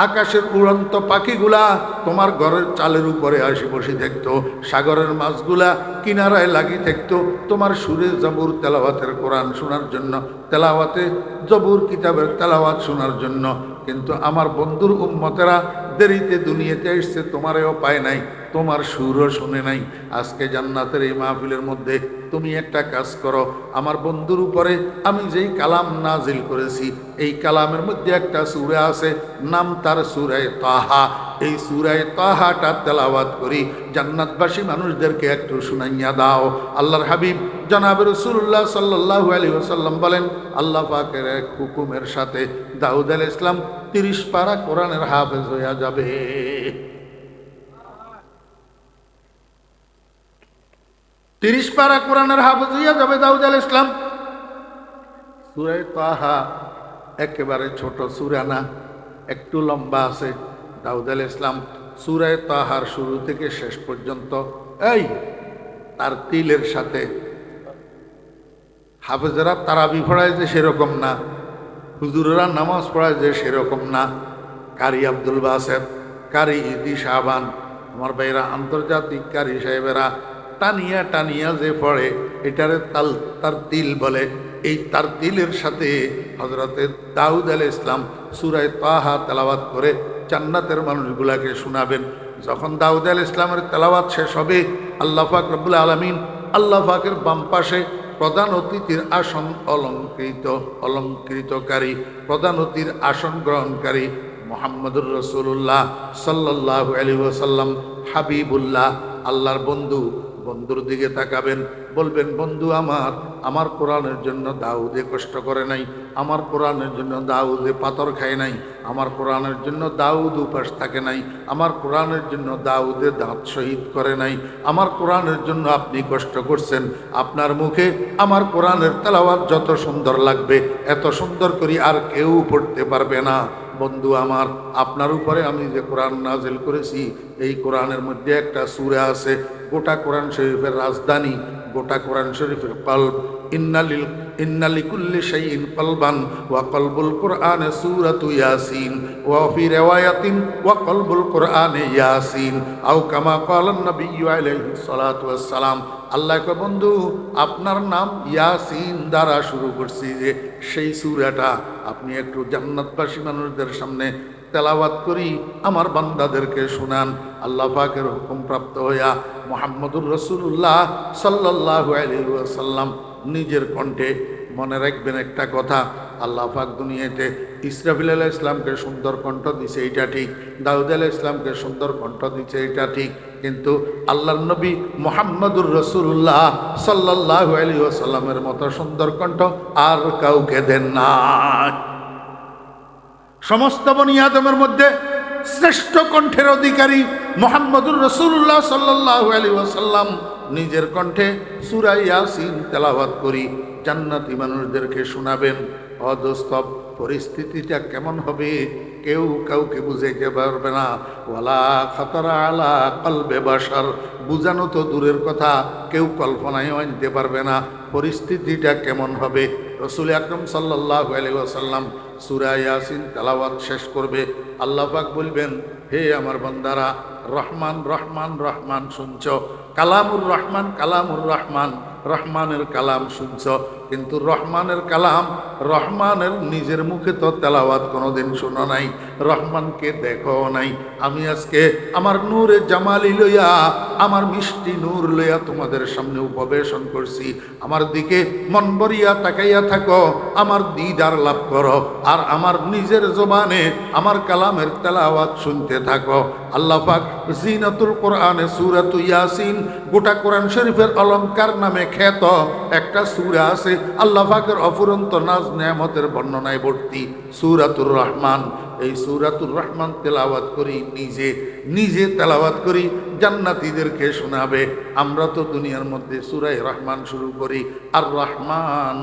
Speaker 1: আকাশের উড়ন্ত পাখিগুলা তোমার ঘরের চালের উপরে আসি বসে থাকতো, সাগরের মাছগুলা কিনারায় লাগিয়ে থাকতো তোমার সুরে জবুর তেলাওয়াতের কোরআন শোনার জন্য, তেলাওয়াতে জবুর কিতাবের তেলাওয়াত শোনার জন্য। কিন্তু আমার বন্ধুর উম্মতেরা দেরিতে দুনিয়াতে এসছে, তোমারেও পায় নাই, তোমার সুরও শুনে নাই। আজকে জান্নাতের এই মাহফিলের মধ্যে তুমি একটা কাজ করো, আমার বন্ধুর উপরে আমি যেই কালাম নাজিল করেছি, এই কালামের মধ্যে একটা সূরা আছে, নাম তার সূরা তাহা। এই সূরা তাহাটা তেলাওয়াত করি, জান্নাতবাসী মানুষদেরকে একটু শুনাইয়া দাও। আল্লাহর হাবিব জনাব রাসূলুল্লাহ সাল্লাল্লাহু আলাইহি ওয়াসাল্লাম বলেন, আল্লাহ পাকের এক হুকুমের সাথে দাউদ আলাইহিস সালাম 30 পারা কোরআনের হাফেজ হইয়া যাবে। 30 পারা কোরআনের হাফেজ হইয়া যাবে দাউদ আলাইহিস সালাম। সূরা তাহা একেবারে ছোট সূরা না, একটু লম্বা আছে। দাউদ আলাইহিস সালাম সূরা তাহার শুরু থেকে শেষ পর্যন্ত এই তার তিলের সাথে, হাফেজরা তারাবি পড়ায় যে সেরকম না, হুজুরেরা নামাজ পড়ায় যে সেরকম না, কারি আব্দুল বাসেত, কারি ইদি শাহবান, আমার ভাইরা আন্তর্জাতিক কারি সাহেবেরা টানিয়া টানিয়া যে পড়ে, এটারে তার তিল বলে। এই তার তিলের সাথে হযরতে দাউদ আলাইহিস সালাম সূরা তাহা তেলাওয়াত করে জান্নাতের মানুষগুলাকে শোনাবেন। যখন দাউদ আলাইহিস সালামের তেলাওয়াত শেষ হবে, আল্লাহ পাক রব্বুল আলামিন আল্লাহ পাকের বাম পাশে প্রধান অতিথির আসন অলঙ্কৃতকারী, প্রধান অতিথির আসন গ্রহণকারী মুহাম্মদুর রাসূলুল্লাহ সাল্লাল্লাহু আলাইহি ওয়াসাল্লাম, হাবিবুল্লাহ, আল্লাহর বন্ধু, বন্ধুর দিকে তাকাবেন, বলবেন, বন্ধু আমার কোরআনের জন্য দাউদে কষ্ট করে নাই, আমার কোরআনের জন্য দাউদে পাথর খায় নাই, আমার কোরআনের জন্য দাউদ উপাস থাকে নাই, আমার কোরআনের জন্য দাউদে দাঁত শহীদ করে নাই, আমার কোরআনের জন্য আপনি কষ্ট করছেন। আপনার মুখে আমার কোরআনের তেলাওয়াত যত সুন্দর লাগবে, এত সুন্দর করে আর কেউ পড়তে পারবে না। বন্ধু আমার, আপনার উপরে আমি যে কোরআন নাজিল করেছি, এই কোরআনের মধ্যে একটা সূরা আছে, গোটা কোরআন শরীফের রাজধানী, গোটা কোরআন শরীফের কলব। ইন্নালিকুল্লি শাইইন কলবান ওয়া কলবুল কোরআনে সূরাতু ইয়াসিন ওয়া ফি রিওয়ায়াতিন ওয়া কলবুল কোরআনে ইয়াসিন আও কামা ক্বালান নবিয়্যু আলাইহিস সালাতু ওয়াস সালাম। আল্লাহ কয়, বন্ধু আপনার নাম ইয়াসিন দ্বারা শুরু করছি, যে সেই সূরাটা আপনি একটু জান্নাতবাসী মানুষদের সামনে তেলাওয়াত করি, আমার বান্দাদেরকে শোনান। আল্লাহ পাকের হুকুম প্রাপ্ত হইয়া মুহাম্মদুর রাসূলুল্লাহ সাল্লাল্লাহু আলাইহি ওয়াসাল্লাম নিজের কণ্ঠে, মনে রাখবেন একটা কথা, আল্লাহ পাক দুনিয়াতে ইসরাফিল আলাইহিস ইসলামকে সুন্দর কণ্ঠ দিছে, এটা ঠিক, দাউদ আলাইহিস ইসলামকে সুন্দর কণ্ঠ দিছে, এটা ঠিক, কিন্তু আল্লাহর নবী মুহাম্মদুর রাসূলুল্লাহ সাল্লাল্লাহু আলাইহি ওয়াসাল্লামের মতো সুন্দর কণ্ঠ আর কাউকে দেন না। সমস্ত বনি আদমের মধ্যে শ্রেষ্ঠ কণ্ঠের অধিকারী মুহাম্মদুর রাসূলুল্লাহ সাল্লাল্লাহু আলাইহি ওয়াসাল্লাম নিজের কণ্ঠে সূরা ইয়াসিন তেলাওয়াত করি জান্নাতি মানুষদেরকে শোনাবেন। অদস্তব পরিস্থিতিটা কেমন হবে কেউ কাউকে বুঝাইতে পারবে না। ওয়ালা খাতারা আলা কলবে বাশার, বুঝানো তো দূরের কথা, কেউ কল্পনায় আনতে পারবে না পরিস্থিতিটা কেমন হবে। রাসূল আকরাম সাল্লাল্লাহু আলাইহি ওয়াসাল্লাম সূরা ইয়াসিন তেলাওয়াত শেষ করবে, আল্লাহ পাক বলবেন, হে আমার বান্দারা, রহমান রহমান রহমান শুনছ, কালামুর রহমান কালামুর রহমান, রহমানের কালাম শুনছ, কিন্তু রহমানের কালাম রহমানের নিজের মুখে তো তেলাওয়াত কোনোদিন শোনো নাই, রহমানকে দেখো নাই। আমি আজকে আমার নূরে জামালি লইয়া, আমার মিষ্টি নূর লইয়া তোমাদের সামনে উপবেশন করছি, আমার দিকে মন ভরিয়া তাকাইয়া থাকো, আমার দিদার লাভ করো, আর আমার নিজের জবানে আমার কালামের তেলাওয়াত শুনতে থাকো। আল্লাহ পাক জিনাতুল কোরআনে সূরাতু ইয়াসিন, গোটা কোরআন শরীফের অলংকার নামে খ্যাত একটা সূরা আছে, আল্লাহ পাকের অফুরন্ত নাজ নেয়ামতের বর্ণনায় ভর্তি, সূরাতুর রহমান। এই সূরাতুর রহমান তেলাওয়াত করি, নিজে তেলাওয়াত করি, জান্নাতীদেরকে শোনাবে। আমরা তো দুনিয়ার মধ্যে সূরা রহমান শুরু করি, আর রহমান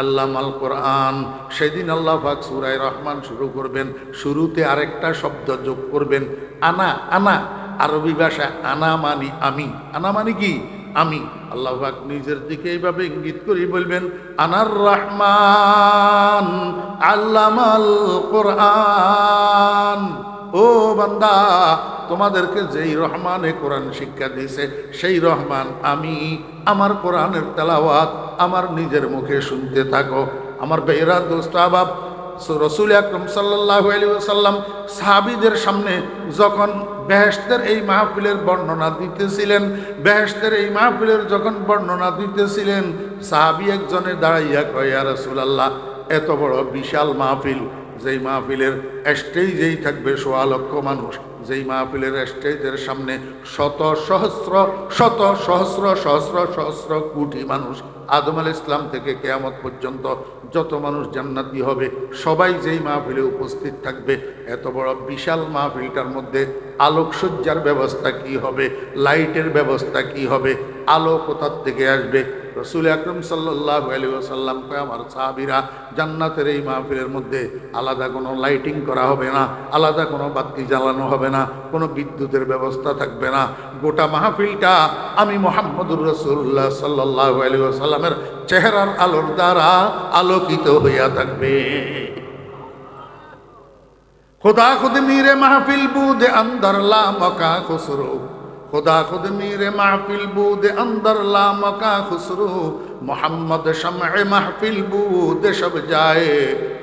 Speaker 1: আল্লামাল কোরআন, সেদিন আল্লাহ পাক সূরা রহমান শুরু করবেন, শুরুতে আরেকটা শব্দ যোগ করবেন, আনা। আনা আরবি ভাষা, আনা মানি আমি, আনা মানে কি আমি। আল্লাহ পাক নিজের দিকে এইভাবে ইঙ্গিত করি বলবেন, আনার রহমান আল্লামাল কোরআন। ও বান্দা, তোমাদেরকে যেই রহমানে কোরআন শিক্ষা দিয়েছে, সেই রহমান আমি। আমার কোরআনের তেলাওয়াত আমার নিজের মুখে শুনতে থাকো। আমার ভাইরা, দোস্ত, আহবাব, রাসূল আকরাম সাল্লাল্লাহু আলাইহি ওয়াসাল্লাম সাহাবীদের সামনে যখন বেহেশতের এই মাহফিলের বর্ণনা দিতেছিলেন, বেহেশতের এই মাহফিলের যখন বর্ণনা দিতেছিলেন, সাহাবী একজনে দাঁড়াইয়া কয়, ইয়া রাসূলুল্লাহ, এত বড় বিশাল মাহফিল, যেই মাহফিলের স্টেজেই থাকবে ১৬ লক্ষ মানুষ, যেই মাহফিলের স্টেজের সামনে শত সহস্র শত সহস্র সহস্র সহস্র কোটি মানুষ, আদম আলাইহিস ইসলাম থেকে কিয়ামত পর্যন্ত যত মানুষ জান্নাতি হবে, সবাই যেই মাহফিলে উপস্থিত থাকবে, এত বড় বিশাল মাহফিলটার মধ্যে আলোকসজ্জার ব্যবস্থা কি হবে, লাইটের ব্যবস্থা কি হবে, আলো কোথার থেকে আসবে? রাসূল আকরাম সাল্লাল্লাহু আলাইহি ওয়াসাল্লাম কয়, আমার সাহাবীরা, জান্নাতের এই মাহফিলের মধ্যে আলাদা কোনো লাইটিং করা হবে না, আলাদা কোনো বাতি জ্বালানো হবে না, কোনো বিদ্যুতের ব্যবস্থা থাকবে না। গোটা মাহফিলটা আমি মুহাম্মদুর রাসূলুল্লাহ সাল্লাল্লাহু আলাইহি ওয়াসাল্লামের চেহারার আলোর দ্বারা আলোকিত হইয়া থাকবে। खुदा खुद मीरे महफिल बूद अंदर ला मका खुसरो, खुदा खुद मीरे महफिल बूद अंदर ला मका खुसरो, मोहम्मद शमए महफिल बूद सब जाए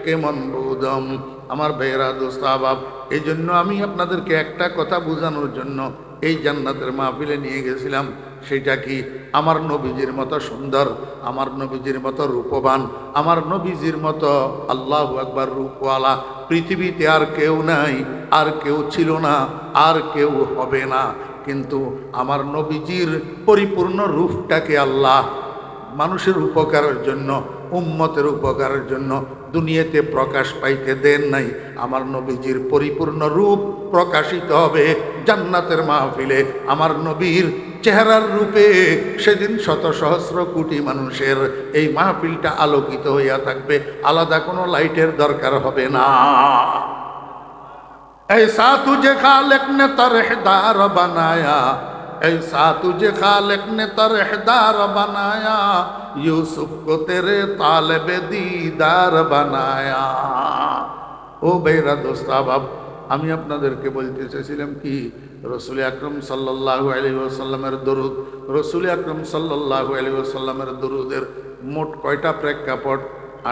Speaker 1: के मन बुदम। আমার ভাইয়েরা, দোস্ত, আহবাব, এই জন্য আমি আপনাদেরকে একটা কথা বোঝানোর জন্য এই জান্নাতের মাহফিলে নিয়ে গেছিলাম। সেটা কি? আমার নবীজির মতো সুন্দর, আমার নবীজির মতো রূপবান, আমার নবীজির মতো আল্লাহু আকবার রূপওয়ালা পৃথিবীতে আর কেউ নাই, আর কেউ ছিল না, আর কেউ হবে না। কিন্তু আমার নবীজির পরিপূর্ণ রূপটাকে আল্লাহ মানুষের উপকারের জন্য, উম্মতের উপকারের জন্য দুনিয়াতে প্রকাশ পাইতে দেন নাই। আমার নবীজির পরিপূর্ণ রূপ প্রকাশিত হবে জান্নাতের মাহফিলে। আমার নবীর চেহারার রূপে সেদিন শত সহস্র কোটি মানুষের এই মাহফিলটা আলোকিত হইয়া থাকবে, আলাদা কোনো লাইটের দরকার হবে না। ऐसा तुझे खालिक ने तरहदार बनाया, ऐसा तुझे खालिक ने तरहदार बनाया, यूसुफ को तेरे तालिबे दीदार बनाया। ও ভাইরা দোস্ত আহবাব, আমি আপনাদেরকে বলতে চাইছিলাম কি, রসুল আকরম সাল্লাল্লাহু আলাইহি ওয়াসাল্লামের দরুদ, রসুল আকরম সাল্লাল্লাহু আলাইহি ওয়াসাল্লামের দরুদের মোট কয়টা প্রেক্ষাপট?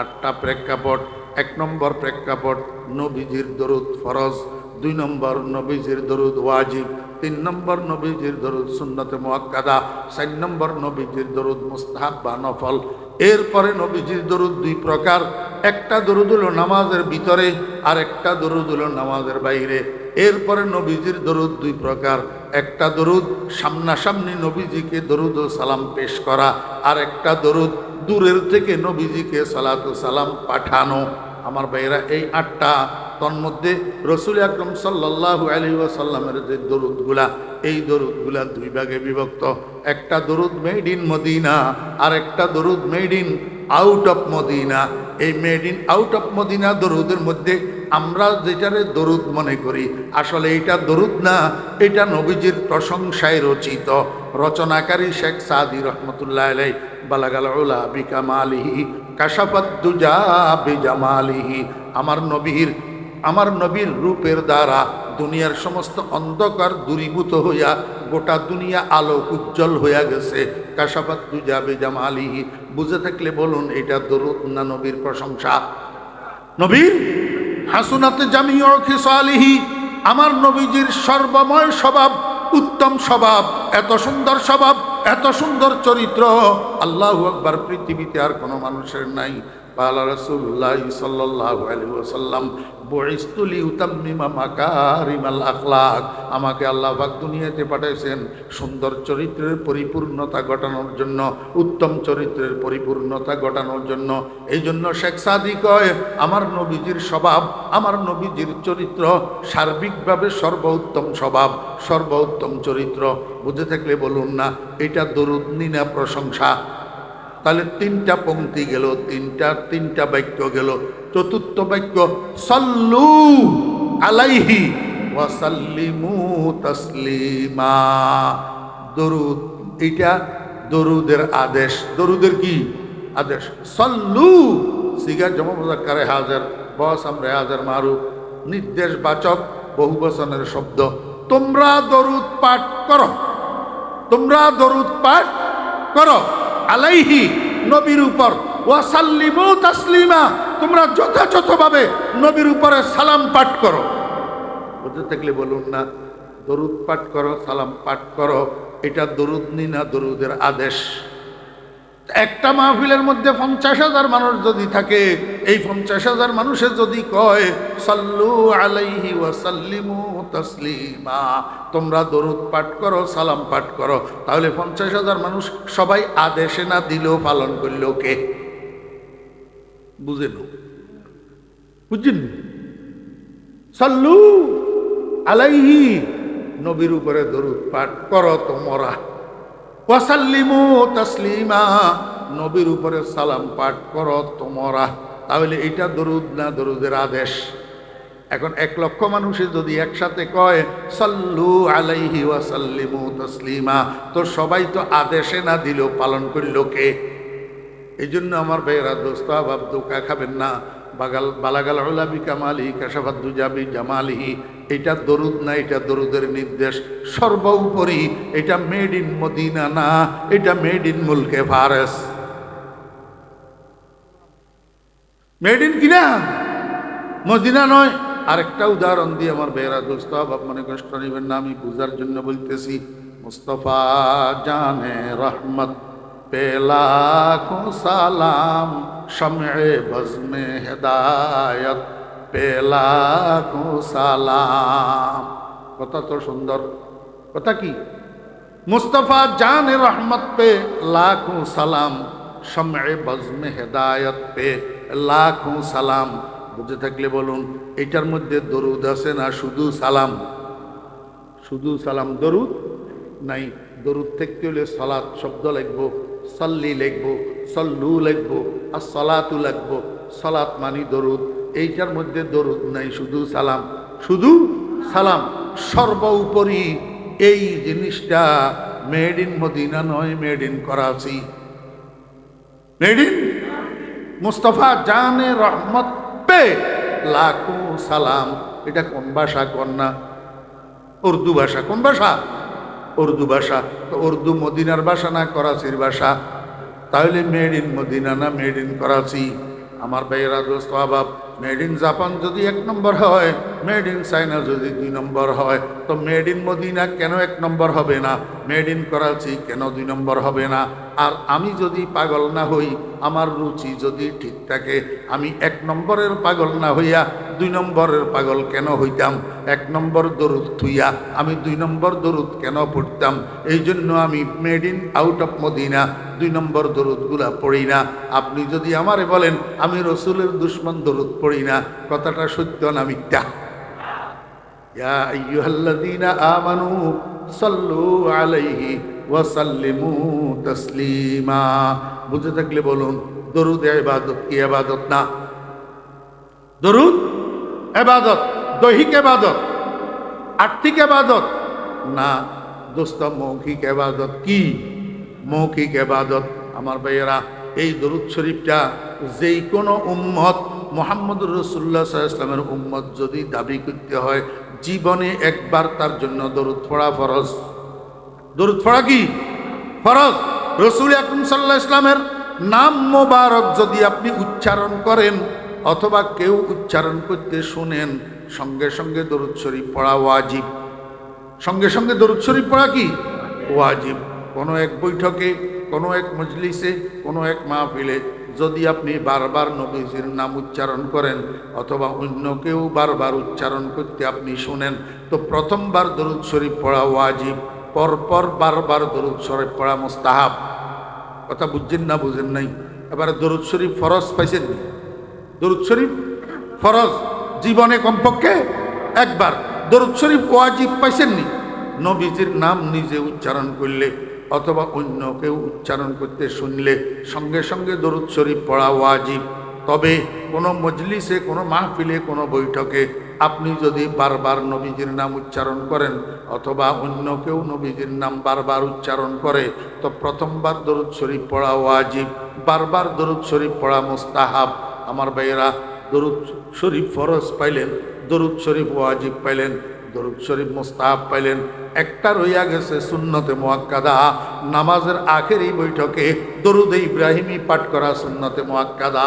Speaker 1: 8টা প্রেক্ষাপট। 1 নম্বর প্রেক্ষাপট, নবীজির দরুদ ফরজ। 2 নম্বর, নবীজির দরুদ ওয়াজিব। 3 নম্বর, নবীজির দরুদ সুন্নতে মুআক্কাদা। 4 নম্বর, নবীজির দরুদ মুস্তাহাব বা নফল। এরপরে নবীজির দরুদ 2 প্রকার, একটা দরুদ হলো নামাজের ভিতরে, আর একটা দরুদ হলো নামাজের বাইরে। এরপরে নবীজির দরুদ 2 প্রকার, একটা দরুদ সামনাসামনি নবীজিকে দরুদ ও সালাম পেশ করা, আর একটা দরুদ দূরের থেকে নবীজিকে সালাতু সালাম পাঠানো। আমার ভাইরা, এই 8টা, তন্মধ্যে রসুল আকরম সাল্লাল্লাহু আলাইহি ওয়াসাল্লামের যে দরুদগুলা, এই দরুদগুলা 2 ভাগে বিভক্ত। একটা দরুদ মেড ইন মদিনা, আর একটা দরুদ made in out of Medina. এই made in out of Medina দরুদের মধ্যে আমরা যেটারে দরুদ মনে করি, আসলে এটা দরুদ না, এটা নবীজির প্রশংসায় রচিত। রচনাকারী শেখ সাদি রহমতুল্লাহ আলাইহি, বালাগাল উলা বিকামালিহি কাশাফাত দুজা বিজামালিহি। আমার নবীর রূপের দ্বারা দুনিয়ার সমস্ত অন্ধকার দূরীভূত হইয়া গোটা দুনিয়া আলোক উজ্জ্বল হইয়া গেছে। কাশাফাত দুজা বিজামালিহি। বুঝে থাকলে বলুন, এটা দরুদ না নবীর প্রশংসা? নবীর হাসুনাতে জামিউ খিসালিহি, আমার নবীজির সর্বময় স্বভাব, উত্তম স্বভাব, এত সুন্দর স্বভাব, এত সুন্দর চরিত্র, আল্লাহু আকবার, পৃথিবীতে আর কোনো মানুষের নাই। পালা রাসূলুল্লাহ সাল্লাল্লাহু আলাইহি ওয়াসাল্লাম, বুইসতু লিউতাম্মিমা মাকারিমাল আখলাক। আমাকে আল্লাহ পাক দুনিয়াতে পাঠাইছেন সুন্দর চরিত্রের পরিপূর্ণতা ঘটানোর জন্য, উত্তম চরিত্রের পরিপূর্ণতা ঘটানোর জন্য। এই জন্য শেখ সাদি কয়, আমার নবীজির স্বভাব, আমার নবীজির চরিত্র সার্বিকভাবে সর্বোত্তম স্বভাব, সর্বোত্তম চরিত্র। বুঝে থাকলে বলুন না, এটা দরুদ না প্রশংসা? তাহলে 3টা পংক্তি গেল, তিনটা বাক্য গেল। চতুর্থ বাক্য, সাল্লু আলাইহি ওয়া সাল্লিমু তাসলিমা। দরুদ, এটা দরুদের আদেশ। দরুদের কি আদেশ? সাল্লু, সিগা জমা মুযাক্কারে হাজির, বস আমরা হাজির মারুফ, নির্দেশবাচক বহুবচনের শব্দ। তোমরা দরুদ পাঠ করো, তোমরা দরুদ পাঠ করো, আলাইহি, নবীর উপর, ওয়াসাল্লিমু তাসলিমা, তোমরা যথাযথভাবে নবীর উপরে সালাম পাঠ করো। বুঝতে থাকলে বলুন না, দরুদ পাঠ করো, সালাম পাঠ করো, এটা দরুদ না দরুদের আদেশ। একটা মাহফিলের মধ্যে 50,000 মানুষ যদি থাকে, এই 50,000 মানুষে যদি কয় সাল্লু আলাইহি ওয়া সাল্লিমু তাসলিমা, তোমরা দরুদ পাঠ করো, সালাম পাঠ করো, তাহলে 50,000 মানুষ সবাই আদেশে না দিলেও পালন করলো কে? বুঝেন? বুঝছেন? সাল্লু আলাইহি, নবীর উপরে দরুদ পাঠ করো তোমরা, ওয়াসাল্লিমু তাসলিমা, নবীর উপরে সালাম পাঠ করো তোমরা। তাহলে এটা দরুদ না দরুদের আদেশ? এখন 1 লক্ষ মানুষে যদি একসাথে কয় সাল্লু আলাইহি ওয়াসাল্লিমু তাসলিমা, তো সবাই তো আদেশে না দিলেও পালন করল কে? এই জন্য আমার ভাইয়েরা, দোস্ত আহবাব, ধোঁকা খাবেন না। বালাগাল উলা বিকামালিহি কাশাফাত দুজা বিজামালিহি, এটা দরুদ না, এটা দরুদের নির্দেশ। সর্বোপরি এটা মেড ইন মদিনা না, এটা মেড ইন মুলকে ফারেস। মেড ইন কিনা? মদিনা নয়। আরেকটা উদাহরণ দিয়ে আমার ভাইয়েরা, দোস্ত আহবাব, মনে কষ্ট নেবেন না, আমি বুঝার জন্য বলতেছি। মুস্তাফা জানে রহমত पे लाखों सलाम, शम्ए बज़्म हिदायत पे लाखों सलाम। কথা তো সুন্দর, কথা কি? মুস্তাফা জানে রহমত পে লাখোं সালাম, শম্য়ে বज़্ম হিদায়ত পে লাখোं সালাম। বুঝে থাকলে বলুন, এটার মধ্যে দরুদ আছে না শুধু সালাম? শুধু সালাম, দরুদ নাই। দরুদ থাকতে হলে সালাত শব্দ লাগবো, সাল্লি লিখবো, সল্লু লিখবো, আর সলাতু লিখবো। সলাত মানি দরুদ। এইটার মধ্যে দরুদ নাই, শুধু সালাম, শুধু সালাম। সর্বোপরি এই জিনিসটা মেড ইন মদিনা নয়, made in Karachi, made in Mustafa জানে রহমত পে লাখো সালাম। এটা কোন ভাষা কোন না? উর্দু ভাষা। কোন ভাষা? উর্দু ভাষা। তো উর্দু মদিনার ভাষা না করাচির ভাষা? তাহলে মেড ইন মদিনা না মেড ইন করাচি? আমার ভাইয়েরা, দোস্ত আহবাব, মেড ইন জাপান যদি 1 নম্বর হয়, মেড ইন চায়না যদি 2 নম্বর হয়, তো মেড ইন মদিনা কেন 1 নম্বর হবে না? মেড ইন করাচি কেন 2 নম্বর হবে না? আর আমি যদি পাগল না হই, আমার রুচি যদি ঠিক থাকে, আমি 1 নম্বরের পাগল না হইয়া 2 নম্বরের পাগল কেন হইতাম? 1 নম্বর দরুদ থুইয়া আমি 2 নম্বর দরুদ কেন পড়তাম? এই জন্য আমি made in out of Madina 2 নম্বর দরুদগুলা পড়ি না। আপনি যদি আমারে বলেন আমি রসুলের দুশ্মন দরুদ পড়ি না, কথাটা সত্য না মিথ্যা? ইয়া আইয়ুহাল্লাযীনা আমানু সাল্লু আলাইহি ওয়া সাল্লিমু তাসলিমা। বুঝে থাকলে বলুন, দরুদ ইবাদত কি ইবাদত না? দরুদ ইবাদত, দৈহিক ইবাদত, আর্থিক ইবাদত না দোস্ত, মৌখিক ইবাদত। কি মৌখিক ইবাদত? আমার ভাইয়েরা, এই দরুদ শরীফটা যেই কোনো উম্মত মুহাম্মদুর রাসূলুল্লাহ সাল্লাল্লাহু আলাইহি ওয়াসাল্লামের উম্মত যদি দাবি করতে হয়, জীবনে একবার তার জন্য দরুদ পড়া ফরজ। দরুদ পড়া কি ফরজ? রাসূল আকরাম সাল্লাল্লাহু আলাইহি ওয়াসাল্লামের নাম মোবারক যদি আপনি উচ্চারণ করেন অথবা কেউ উচ্চারণ করতে শুনেন, সঙ্গে সঙ্গে দরুদ শরীফ পড়া ওয়াজিব। সঙ্গে সঙ্গে দরুদ শরীফ পড়া কি ওয়াজিব। কোনো এক বৈঠকে, কোনো এক মজলিসে, কোনো এক মাহফিলে যদি আপনি বারবার নবীজির নাম উচ্চারণ করেন অথবা অন্য কেউ বারবার উচ্চারণ করতে আপনি শুনেন, তো প্রথমবার দরুদ শরীফ পড়া ওয়াজিব, পরপর বারবার দরুদ শরীফ পড়া মুস্তাহাব। কথা বুঝছেন না বুঝেন নাই? এবারে দরুদ শরীফ ফরজ পাইছেন? দরুদ শরীফ ফরজ, জীবনে কমপক্ষে একবার। দরুদ শরীফ ওয়াজিব পাইছেননি? নবীজির নাম নিজে উচ্চারণ করলে অথবা অন্য কেউ উচ্চারণ করতে শুনলে সঙ্গে সঙ্গে দরুদ শরীফ পড়া ওয়াজিব। তবে কোনো মজলিসে, কোনো মাহফিলে, কোনো বৈঠকে আপনি যদি বারবার নবীজির নাম উচ্চারণ করেন অথবা অন্য কেউ নবীজির নাম বারবার উচ্চারণ করে, তো প্রথমবার দরুদ শরীফ পড়া ওয়াজিব, বারবার দরুদ শরীফ পড়া মুস্তাহাব। আমার ভাইয়েরা, দরুদ শরীফ ফরজ পাইলেন, দরুদ শরীফ ওয়াজিব পাইলেন, দরুদ শরীফ মুস্তাহাব পাইলেন, একটা রইয়া গেছে সুন্নতে মুআক্কাদা। নামাজের আখেরি বৈঠকে দরুদ ইব্রাহিমী পাঠ করা সুন্নতে মুআক্কাদা।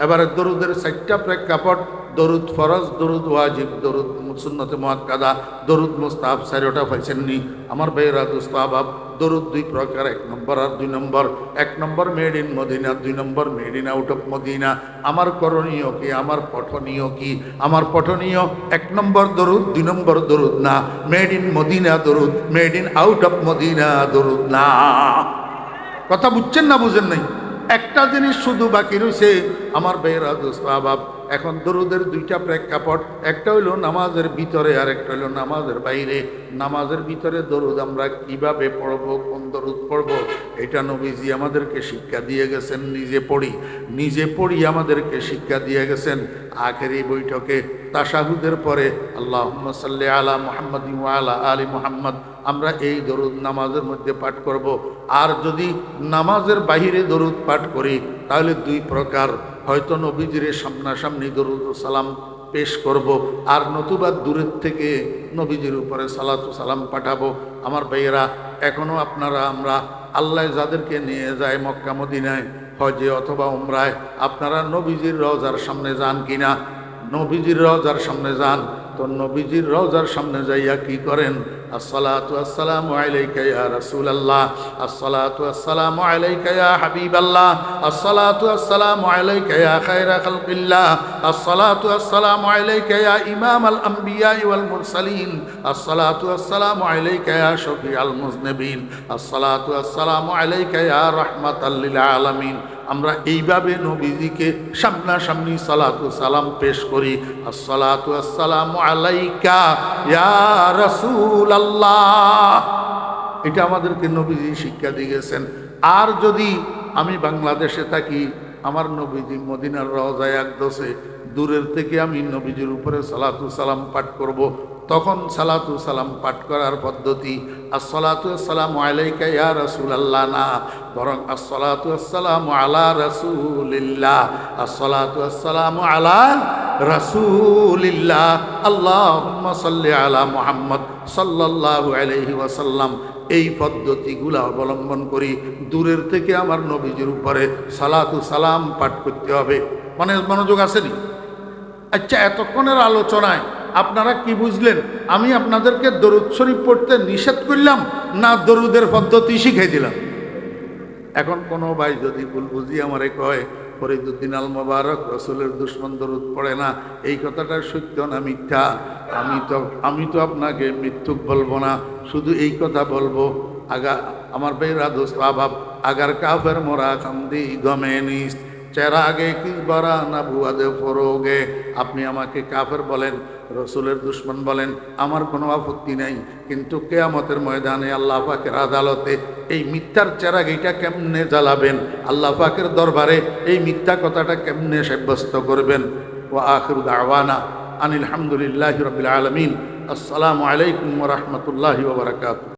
Speaker 1: এবারে দরুদের 4টা প্রেক্ষাপট: দরুদ ফরজ, দরুদ ওয়াজিব, দরুদ সুন্নতে মুআক্কাদা, দরুদ মুস্তাহাব। 4টা পাইছেননি? আমার ভাইয়েরা, দোস্ত আহবাব, দরুদ 2 প্রকার, 1 নম্বর আর 2 number. 1 number made in Medina, 2 number made in out of Medina. আমার করণীয় কি? আমার পঠনীয় কি? আমার পঠনীয় 1 নম্বর দরুদ, 2 নম্বর দরুদ না। মেড ইন মদিনা দরুদ, made in out of Madina দরুদ না। কথা বুঝছেন না বুঝেন নাই? একটা জিনিস শুধু বাকি রয়েছে আমার ভাইয়েরা, দোস্ত আহবাব। এখন দরুদের 2টা প্রেক্ষাপট, একটা হইল নামাজের ভিতরে আর একটা হইল নামাজের বাইরে। নামাজের ভিতরে দরুদ আমরা কিভাবে পড়বো, কোন দরুদ পড়বো, এটা নবীজি আমাদেরকে শিক্ষা দিয়ে গেছেন। নিজে পড়ি আমাদেরকে শিক্ষা দিয়ে গেছেন। আখেরি বৈঠকে তাশাহুদের পরে আল্লাহুম্মা সাল্লি আলা মুহাম্মাদ ওয়া আলা আলি মুহাম্মাদ, আমরা এই দরুদ নামাজের মধ্যে পাঠ করব। আর যদি নামাজের বাহিরে দরুদ পাঠ করি তাহলে 2 প্রকার: হয়তো নবীজির সামনাসামনি দরুদ ও সালাম পেশ করব, আর নতুবা দূরের থেকে নবীজির উপরে সালাতু সালাম পাঠাবো। আমার ভাইয়েরা, এখনও আপনারা, আমরা, আল্লাহ যাদেরকে নিয়ে যায় মক্কা মদিনায় হজে অথবা উমরায়, আপনারা নবীজির রওজার সামনে যান কিনা? নবীজির রওজার সামনে যান। তো নবীজির রওজার সামনে যাইয়া কি করেন? আসসালাতু আসসালামু আলাইকা ইয়া রাসূলুল্লাহ, আসসালাতু আসসালামু আলাইকা ইয়া হাবিবাল্লাহ, আসসালাতু আসসালামু আলাইকা ইয়া খায়রা খালকিল্লাহ, আসসালাতু আসসালামু আলাইকা ইয়া ইমামাল আম্বিয়া ওয়াল মুরসালিন, আসসালাতু আসসালামু আলাইকা ইয়া শফিআল মুজনিবিন, আসসালাতু আসসালামু আলাইকা ইয়া রাহমাতাল লিল আলামিন। আমরা এইভাবে নবীজিকে সামনাসামনি সালাতু সালাম পেশ করি। আসসালাতু আসসালামু আলাইকা ইয়া রাসূলুল্লাহ। এটা আমাদেরকে নবীজি শিক্ষা দিয়ে গেছেন। আর যদি আমি বাংলাদেশে থাকি, আমার নবীজি মদিনার রওজায় আকদসে দূরের থেকে আমি নবীজির উপরে সালাতু সালাম পাঠ করব। তখন সালাতু সালাম পাঠ করার পদ্ধতি আসসালাতু আসসালামু আলাইকা ইয়া রাসূলুল্লাহ না, বরং আসসালাতু আসসালামু আলা রাসূলিল্লাহ, আসসালাতু আসসালামু আলা রাসূলিল্লাহ, আল্লাহুম্মা সাল্লি আলা মুহাম্মদ সাল্লাল্লাহু আলাইহি ওয়াসাল্লাম। এই পদ্ধতিগুলো অবলম্বন করি দূরের থেকে আমার নবীজির উপরে সালাতু সালাম পাঠ করতে হবে। মানে মনোযোগ আসেনি? আচ্ছা, এতক্ষণের আলোচনায় আপনারা কি বুঝলেন? আমি আপনাদেরকে দরুদ শরীফ পড়তে নিষেধ করলাম না দরুদের পদ্ধতি শিখাই দিলাম? এখন কোনো ভাই যদি ভুল বুঝি আমারে কয় ফরিদুদ্দিন আল মোবারক রসুলের দুশ্মন দরুদ পড়ে না, এই কথাটা সত্য না মিথ্যা? আমি তো আপনাকে মিথ্যুক বলবো না, শুধু এই কথা বলবো, আমার ভাইরা দোস্ত আবাব আগার কাফের মোরা কান্দি গমে নিস চেরাগে কি বরা না বুয়াদে ফরোগে। আপনি আমাকে কাফের বলেন, রসুলের দুশ্মন বলেন, আমার কোনো আপত্তি নেই, কিন্তু কিয়ামতের ময়দানে আল্লাহ পাকের আদালতে এই মিথ্যার চেরাগ এইটা কেমনে জ্বালাবেন? আল্লাহ পাকের দরবারে এই মিথ্যা কথাটা কেমনে সাব্যস্ত করবেন? ওয়া আখিরু দাওয়ানা আনিল হামদুলিল্লাহি রাব্বিল আলামিন। আসসালামু আলাইকুম ওয়া রাহমাতুল্লাহি ওয়া বারাকাতুহু।